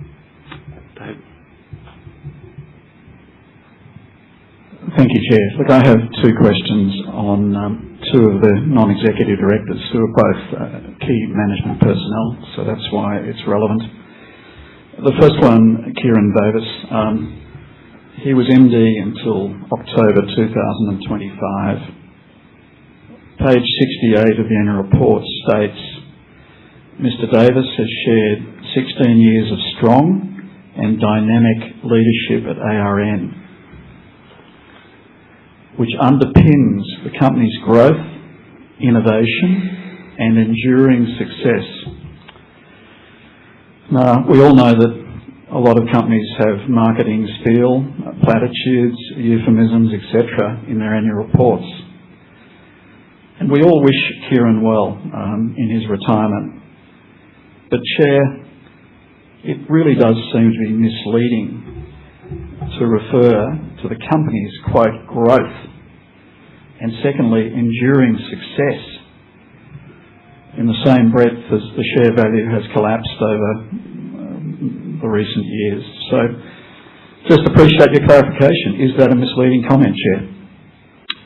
Dave? Thank you, Chair. Look, I have two questions on two of the non-executive directors who are both key management personnel, so that's why it's relevant. The first one, Kieran Davis. He was MD until October 2025. Page 68 of the annual report states, Mr. Davis has shared 16 years of strong and dynamic leadership at ARN, which underpins the company's growth, innovation and enduring success. Now, we all know that a lot of companies have marketing spiel, platitudes, euphemisms, etc. in their annual reports. And we all wish Kieran well in his retirement. But Chair, it really does seem to be misleading to refer to the company's, quote, growth, and secondly, enduring success in the same breath as the share value has collapsed over the recent years. So just appreciate your clarification. Is that a misleading comment, Chair?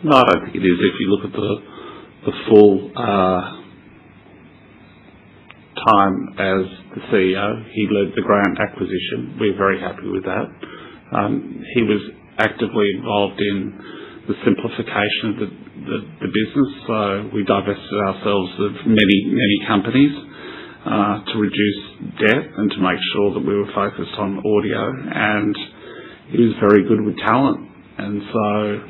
No, I don't think it is. If you look at the full time as the CEO, he led the Grant acquisition. We're very happy with that. He was actively involved in the simplification of the business. So we divested ourselves of many companies to reduce debt and to make sure that we were focused on audio, and he was very good with talent, and so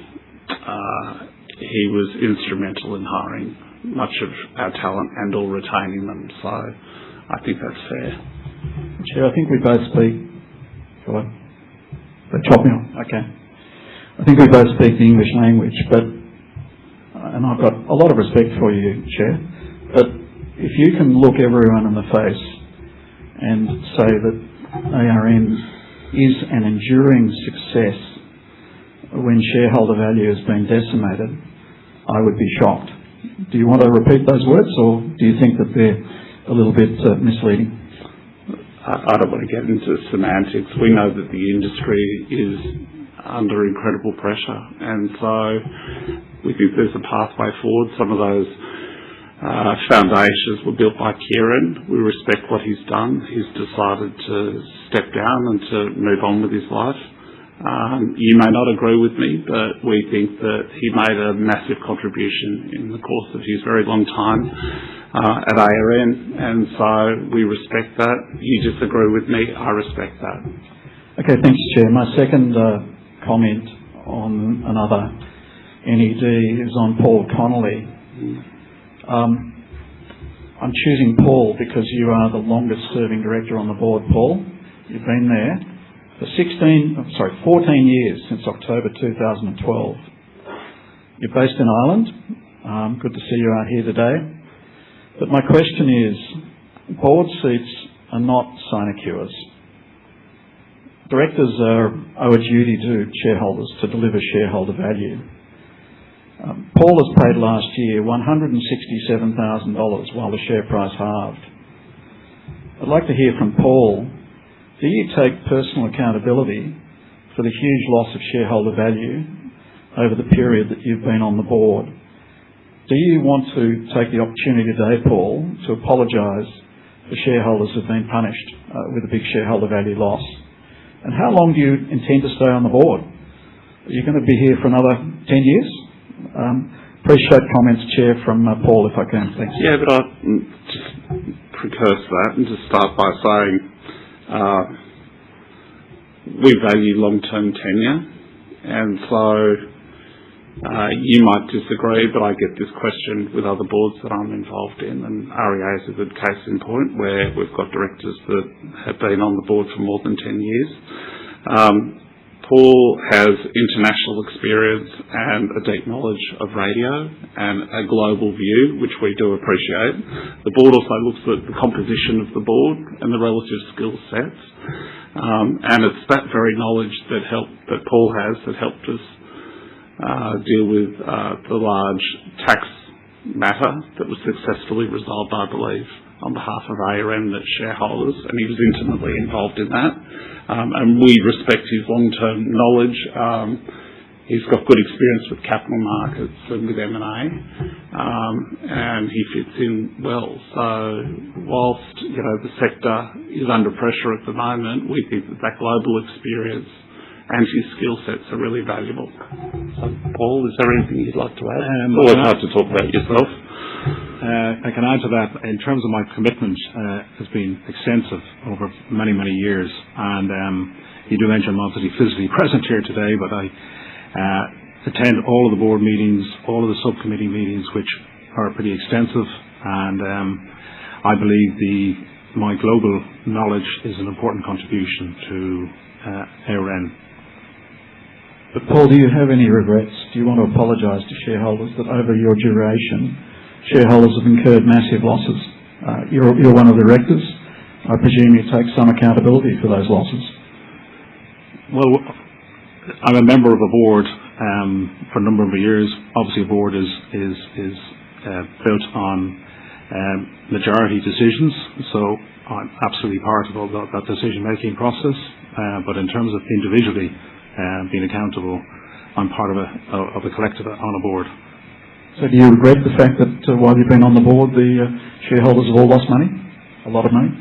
he was instrumental in hiring much of our talent and or retaining them, so I think that's fair. Chair, I think we both speak... Hello? They chop me on. Okay. I think we both speak the English language, but and I've got a lot of respect for you, Chair, but if you can look everyone in the face and say that ARN is an enduring success when shareholder value has been decimated, I would be shocked. Do you want to repeat those words, or do you think that they're a little bit misleading? I don't want to get into semantics. We know that the industry is under incredible pressure, and so we think there's a pathway forward. Some of those foundations were built by Kieran. We respect what he's done. He's decided to step down and to move on with his life. You may not agree with me, but we think that he made a massive contribution in the course of his very long time at ARN, and so we respect that. You disagree with me, I respect that. Okay, thanks, Chair. My second comment on another NED is on Paul Connolly. I'm choosing Paul because you are the longest serving director on the board, Paul. You've been there for 14 years, since October 2012. You're based in Ireland. Good to see you out here today. But my question is, board seats are not sinecures. Directors owe a duty to shareholders to deliver shareholder value. Paul was paid last year $167,000 while the share price halved. I'd like to hear from Paul. Do you take personal accountability for the huge loss of shareholder value over the period that you've been on the board? Do you want to take the opportunity today, Paul, to apologise for shareholders who've been punished with a big shareholder value loss? And how long do you intend to stay on the board? Are you going to be here for another 10 years? Appreciate comments, Chair, from Paul, if I can. Thanks. Yeah, but I'll just precursor that and just start by saying we value long-term tenure, and so you might disagree, but I get this question with other boards that I'm involved in, and REA is a good case in point where we've got directors that have been on the board for more than 10 years. Paul has international experience and a deep knowledge of radio and a global view, which we do appreciate. The board also looks at the composition of the board and the relative skill sets, and it's that very knowledge that Paul has that helped us deal with the large tax matter that was successfully resolved, I believe, on behalf of ARN and its shareholders, and he was intimately involved in that. And we respect his long-term knowledge. He's got good experience with capital markets and with M&A, and he fits in well. So whilst the sector is under pressure at the moment, we think that global experience and his skill sets are really valuable. So, Paul, is there anything you'd like to add? Always hard to talk about yourself. I can add to that. In terms of my commitment, has been extensive over many, many years. And you do mention I'm obviously physically present here today, but I attend all of the board meetings, all of the subcommittee meetings, which are pretty extensive. And I believe my global knowledge is an important contribution to ARN. But Paul, do you have any regrets? Do you want to apologise to shareholders that over your duration, shareholders have incurred massive losses? You're one of the directors. I presume you take some accountability for those losses. Well, I'm a member of a board for a number of years. Obviously, a board is built on majority decisions, so I'm absolutely part of that decision-making process. But in terms of individually being accountable, I'm part of a collective on a board. So do you regret the fact that while you've been on the board, the shareholders have all lost money? A lot of money?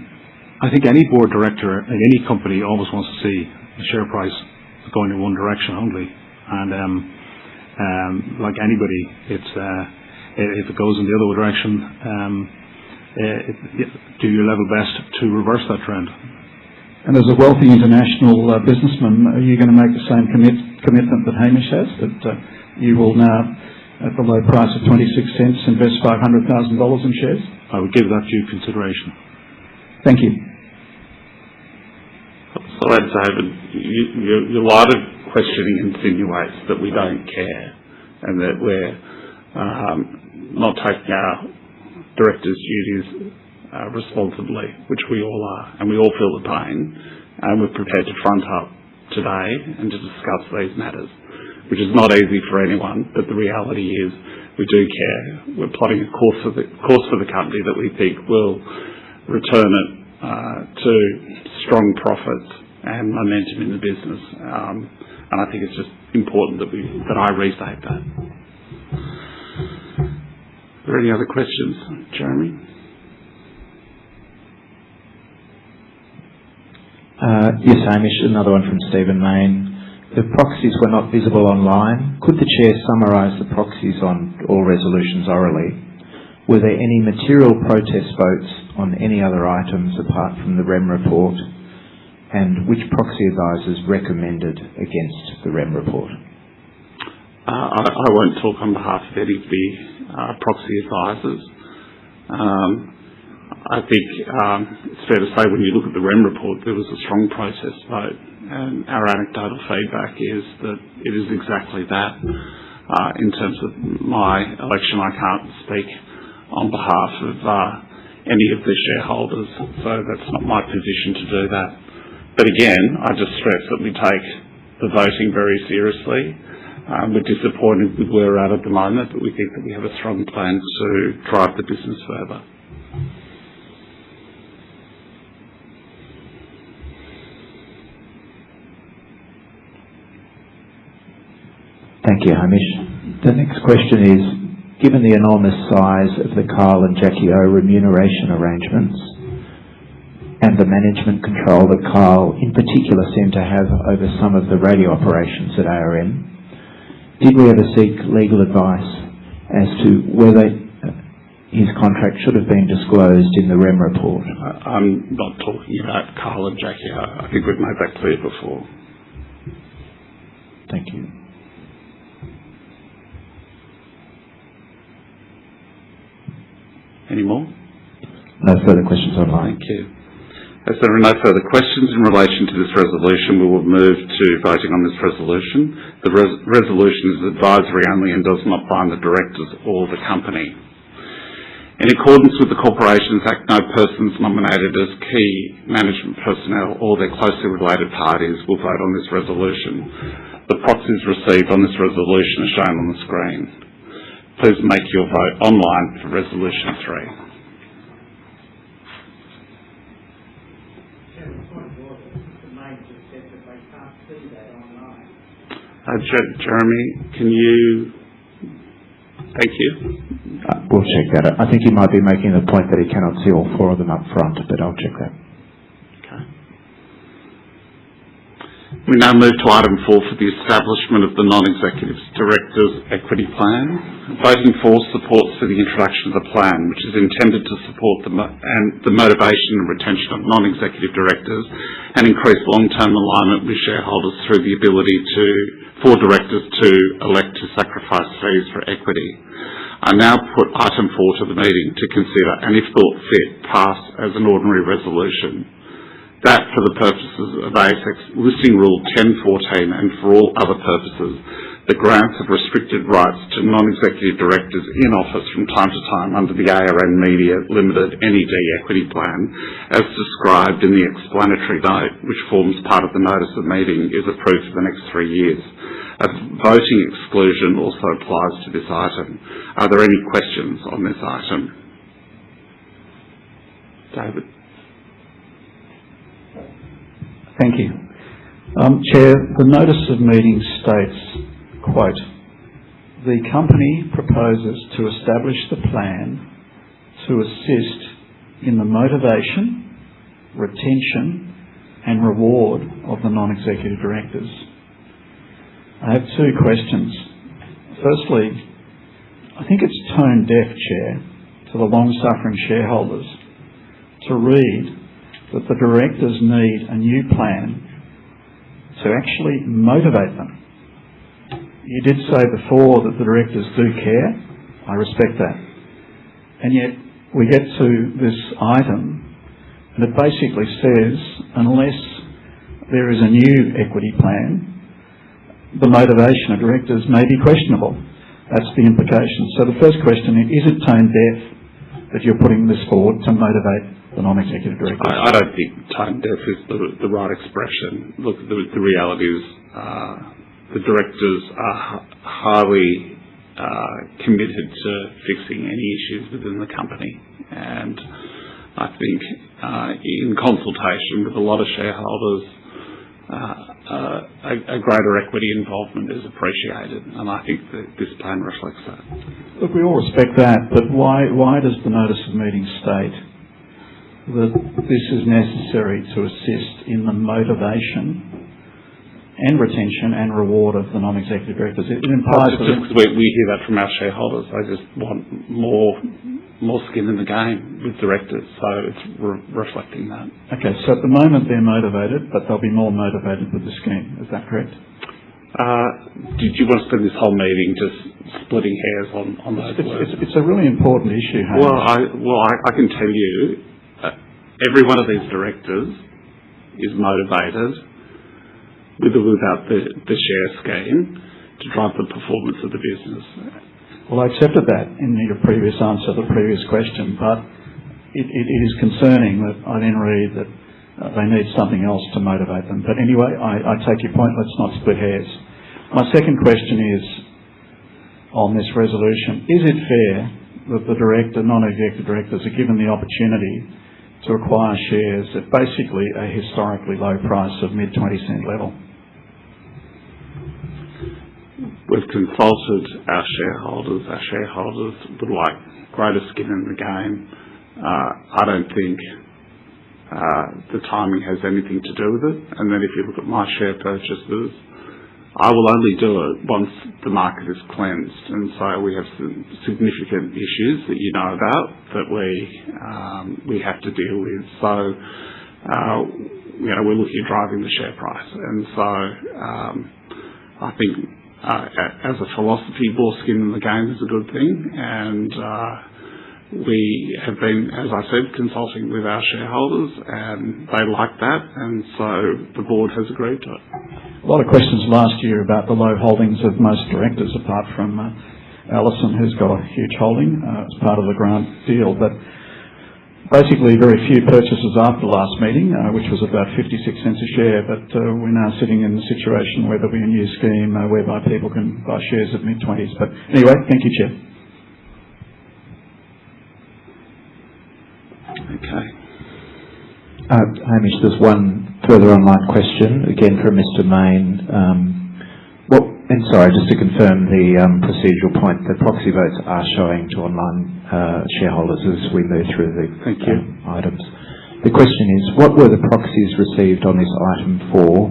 I think any board director in any company always wants to see the share price going in one direction only. And like anybody, if it goes in the other direction, do your level best to reverse that trend. And as a wealthy international businessman, are you going to make the same commitment that Hamish has, that you will now, at the low price of 26 cents, invest $500,000 in shares? I would give that due consideration. Thank you. So, David, your line of questioning insinuates that we don't care and that we're not taking our directors' duties responsibly, which we all are, and we all feel the pain, and we're prepared to front up today and to discuss these matters, which is not easy for anyone, but the reality is we do care. We're plotting a course for the company that we think will return it to strong profits and momentum in the business, and I think it's just important that I restate that. Are there any other questions, Jeremy? Yes, Hamish, another one from Stephen Mayne. The proxies were not visible online. Could the Chair summarise the proxies on all resolutions orally? Were there any material protest votes on any other items apart from the REM report? And which proxy advisors recommended against the REM report? I won't talk on behalf of any of the proxy advisors. I think it's fair to say when you look at the REM report, there was a strong protest vote, and our anecdotal feedback is that it is exactly that. In terms of my election, I can't speak on behalf of any of the shareholders, so that's not my position to do that. But again, I just stress that we take the voting very seriously. We're disappointed with where we're at the moment, but we think that we have a strong plan to drive the business further. Thank you, Hamish. The next question is, given the enormous size of the Carl and Jackie O remuneration arrangements and the management control that Carl in particular seemed to have over some of the radio operations at ARN, did we ever seek legal advice as to whether his contract should have been disclosed in the REM report? I'm not talking about Carl and Jackie O. I think we've made that clear before. Thank you. Any more? No further questions online. Thank you. As there are no further questions in relation to this resolution, we will move to voting on this resolution. The resolution is advisory only and does not bind the directors or the company. In accordance with the Corporations Act, no persons nominated as key management personnel or their closely related parties will vote on this resolution. The proxies received on this resolution are shown on the screen. Please make your vote online for Resolution 3. Jeremy, can you... Thank you. We'll check that. I think he might be making the point that he cannot see all four of them up front, but I'll check that. Okay. We now move to item 4 for the establishment of the non-executive directors' equity plan. Voting for supports for the introduction of the plan, which is intended to support the motivation and retention of non-executive directors and increase long-term alignment with shareholders through the ability for directors to elect to sacrifice fees for equity. I now put item 4 to the meeting to consider and, if thought fit, pass as an ordinary resolution. That, for the purposes of ASX Listing Rule 10.14 and for all other purposes, the grants of restricted rights to non-executive directors in office from time to time under the ARN Media Limited NED equity plan, as described in the explanatory note, which forms part of the notice of meeting, is approved for the next 3 years. A voting exclusion also applies to this item. Are there any questions on this item? David? Thank you. Chair, the notice of meeting states, quote, "The company proposes to establish the plan to assist in the motivation, retention and reward of the non-executive directors." I have 2 questions. Firstly, I think it's tone deaf, Chair, to the long-suffering shareholders to read that the directors need a new plan to actually motivate them. You did say before that the directors do care. I respect that. And yet we get to this item and it basically says unless there is a new equity plan, the motivation of directors may be questionable. That's the implication. So the first question is it tone deaf that you're putting this forward to motivate the non-executive directors? I don't think tone deaf is the right expression. Look, the reality is the directors are highly committed to fixing any issues within the company, and I think in consultation with a lot of shareholders, a greater equity involvement is appreciated, and I think that this plan reflects that. Look, we all respect that, but why does the notice of meeting state that this is necessary to assist in the motivation and retention and reward of the non-executive directors? It implies that we hear that from our shareholders. They just want more skin in the game with directors, so it's reflecting that. Okay, so at the moment they're motivated, but they'll be more motivated with the scheme. Is that correct? Did you want to spend this whole meeting just splitting hairs on those words? It's a really important issue, Hamish. Well, I can tell you every one of these directors is motivated, with or without the share scheme, to drive the performance of the business. Well, I accepted that in your previous answer to the previous question, but it is concerning that I then read that they need something else to motivate them. But anyway, I take your point. Let's not split hairs. My second question is on this resolution. Is it fair that the non-executive directors are given the opportunity to acquire shares at basically a historically low price of mid-20 cent level? We've consulted our shareholders. Our shareholders would like greater skin in the game. I don't think the timing has anything to do with it. And then if you look at my share purchases, I will only do it once the market is cleansed. And so we have some significant issues that you know about that we have to deal with. So, we're looking at driving the share price. And so I think as a philosophy, more skin in the game is a good thing. And we have been, as I said, consulting with our shareholders, and they like that, and so the board has agreed to it. A lot of questions last year about the low holdings of most directors, apart from Alison, who's got a huge holding as part of the grant deal. But basically, very few purchases after the last meeting, which was about 56 cents a share. But we're now sitting in the situation where there'll be a new scheme whereby people can buy shares at mid-20s. But anyway, thank you, Chair. Okay. Hamish, there's one further online question, again from Mr. Main. And sorry, just to confirm the procedural point, the proxy votes are showing to online shareholders as we move through the items. The question is, what were the proxies received on this item for,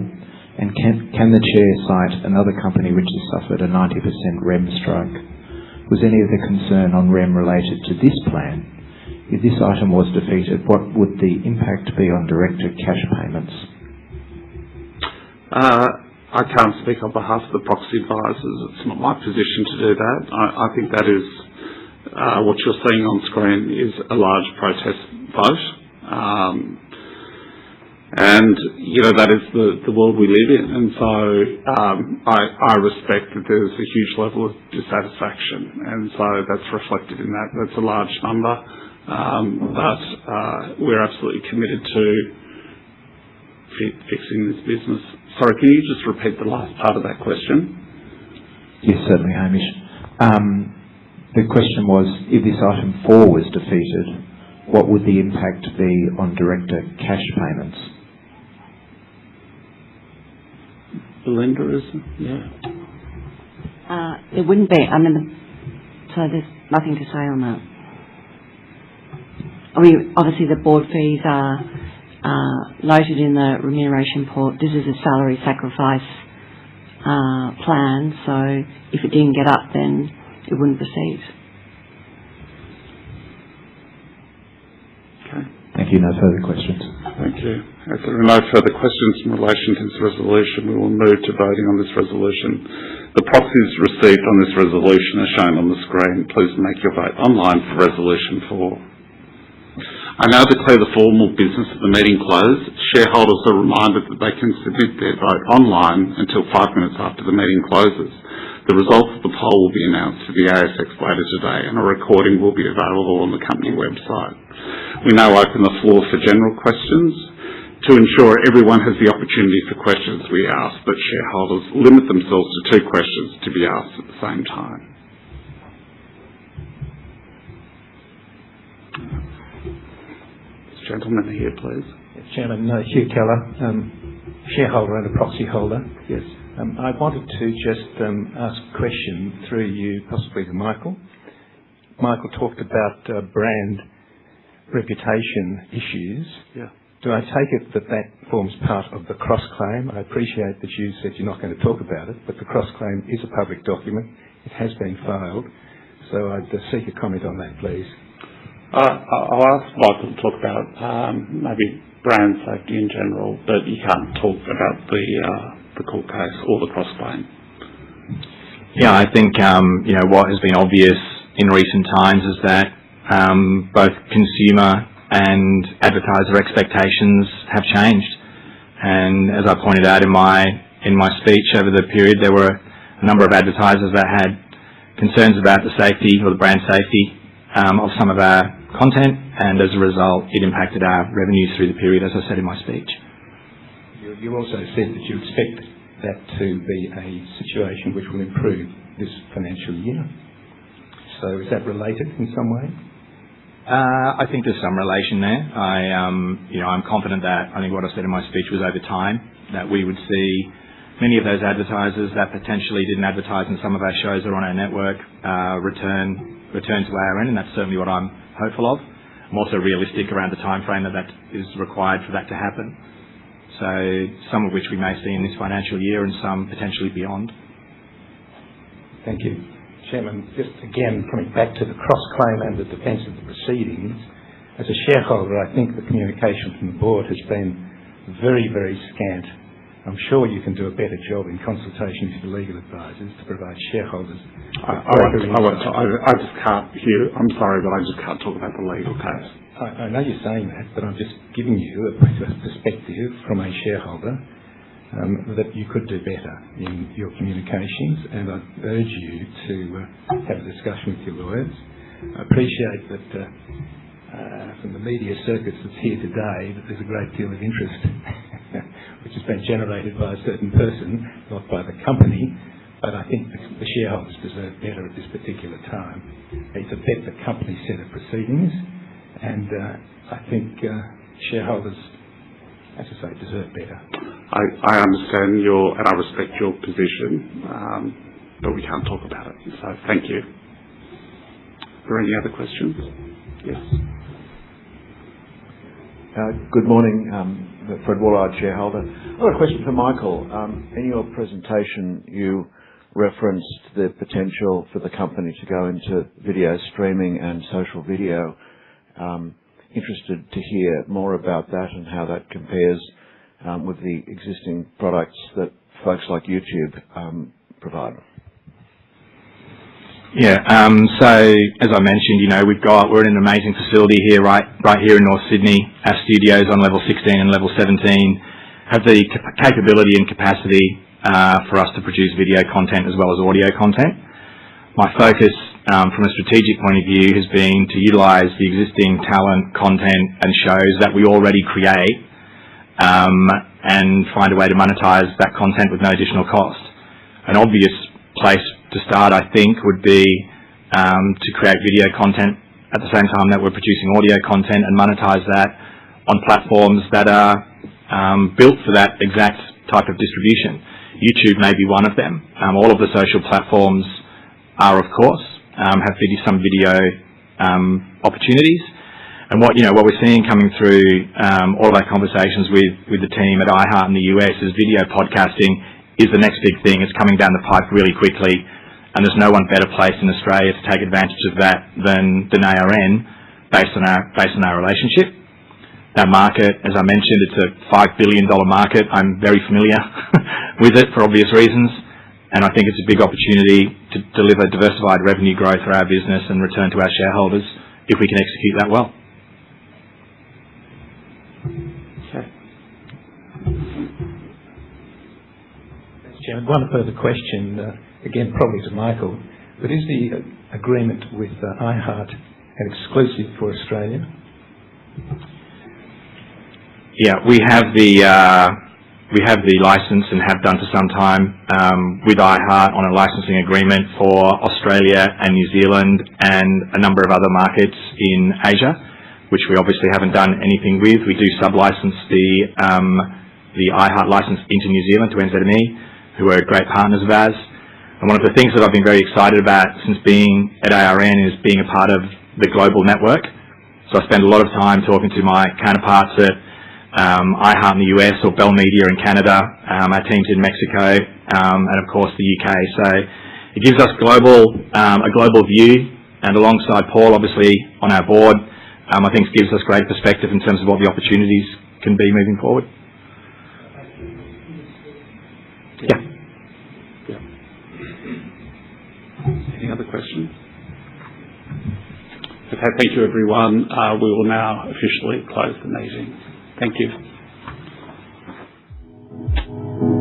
and can the Chair cite another company which has suffered a 90% REM strike? Was any of the concern on REM related to this plan? If this item was defeated, what would the impact be on director cash payments? I can't speak on behalf of the proxy advisors. It's not my position to do that. I think that is what you're seeing on screen is a large protest vote. And, that is the world we live in. And so I respect that there's a huge level of dissatisfaction. And so that's reflected in that. That's a large number. But we're absolutely committed to fixing this business. Sorry, can you just repeat the last part of that question? Yes, certainly, Hamish. The question was, if this item 4 was defeated, what would the impact be on director cash payments? Belinda, is it? Yeah. It wouldn't be. So there's nothing to say on that. Obviously the board fees are noted in the remuneration report. This is a salary sacrifice plan, so if it didn't get up, then it wouldn't proceed. Okay. Thank you. No further questions. Thank you. As there are no further questions in relation to this resolution, we will move to voting on this resolution. The proxies received on this resolution are shown on the screen. Please make your vote online for resolution 4. I now declare the formal business of the meeting closed. Shareholders are reminded that they can submit their vote online until 5 minutes after the meeting closes. The results of the poll will be announced to the ASX later today, and a recording will be available on the company website. We now open the floor for general questions. To ensure everyone has the opportunity for questions, we ask that shareholders limit themselves to 2 questions to be asked at the same time. Gentleman here, please. Chairman, Hugh Keller, shareholder and a proxy holder. Yes. I wanted to just ask a question through you, possibly to Michael. Michael talked about brand reputation issues. Yeah. Do I take it that that forms part of the cross-claim? I appreciate that you said you're not going to talk about it, but the cross-claim is a public document. It has been filed. So I'd seek a comment on that, please. I'll ask Michael to talk about maybe brand safety in general, but you can't talk about the court case or the cross-claim. Yeah, I think what has been obvious in recent times is that both consumer and advertiser expectations have changed. And as I pointed out in my speech over the period, there were a number of advertisers that had concerns about the safety or the brand safety of some of our content, and as a result, it impacted our revenues through the period, as I said in my speech. You also said that you expect that to be a situation which will improve this financial year. So is that related in some way? I think there's some relation there. I'm confident that I think what I said in my speech was over time that we would see many of those advertisers that potentially didn't advertise in some of our shows or on our network return to ARN, and that's certainly what I'm hopeful of. I'm also realistic around the time frame that is required for that to happen. So some of which we may see in this financial year and some potentially beyond. Thank you. Chairman, just again coming back to the cross-claim and the defence of the proceedings, as a shareholder I think the communication from the board has been very, very scant. I'm sure you can do a better job in consultation with your legal advisors to provide shareholders. I just can't hear. I'm sorry, but I just can't talk about the legal case. I know you're saying that, but I'm just giving you a perspective from a shareholder that you could do better in your communications, and I urge you to have a discussion with your lawyers. I appreciate that from the media circus that's here today that there's a great deal of interest which has been generated by a certain person, not by the company, but I think the shareholders deserve better at this particular time. It's a better company set of proceedings, and I think shareholders, as I say, deserve better. I understand and I respect your position, but we can't talk about it. So thank you. Are there any other questions? Yes. Good morning. Fred Wallard, shareholder. I've got a question for Michael. In your presentation, you referenced the potential for the company to go into video streaming and social video. Interested to hear more about that and how that compares with the existing products that folks like YouTube provide. Yeah. So as I mentioned, we're in an amazing facility here, right here in North Sydney. Our studios on level 16 and level 17 have the capability and capacity for us to produce video content as well as audio content. My focus from a strategic point of view has been to utilise the existing talent, content and shows that we already create and find a way to monetize that content with no additional cost. An obvious place to start, I think, would be to create video content at the same time that we're producing audio content and monetize that on platforms that are built for that exact type of distribution. YouTube may be one of them. All of the social platforms are, of course, have some video opportunities. And what we're seeing coming through all of our conversations with the team at iHeart in the US is video podcasting is the next big thing. It's coming down the pipe really quickly, and there's no one better placed in Australia to take advantage of that than ARN, based on our relationship. That market, as I mentioned, it's a $5 billion market. I'm very familiar with it for obvious reasons, and I think it's a big opportunity to deliver diversified revenue growth for our business and return to our shareholders if we can execute that well. Chairman, one further question, again probably to Michael, but is the agreement with iHeart an exclusive for Australia? Yeah, we have the license and have done for some time with iHeart on a licensing agreement for Australia and New Zealand and a number of other markets in Asia, which we obviously haven't done anything with. We do sub-license the iHeart license into New Zealand to NZME, who are great partners of ours. And one of the things that I've been very excited about since being at ARN is being a part of the global network. So I spend a lot of time talking to my counterparts at iHeart in the US or Bell Media in Canada, our teams in Mexico, and of course the UK. So it gives us a global view, and alongside Paul, obviously, on our board, I think it gives us great perspective in terms of what the opportunities can be moving forward. Yeah. Any other questions? Okay, thank you everyone. We will now officially close the meeting. Thank you.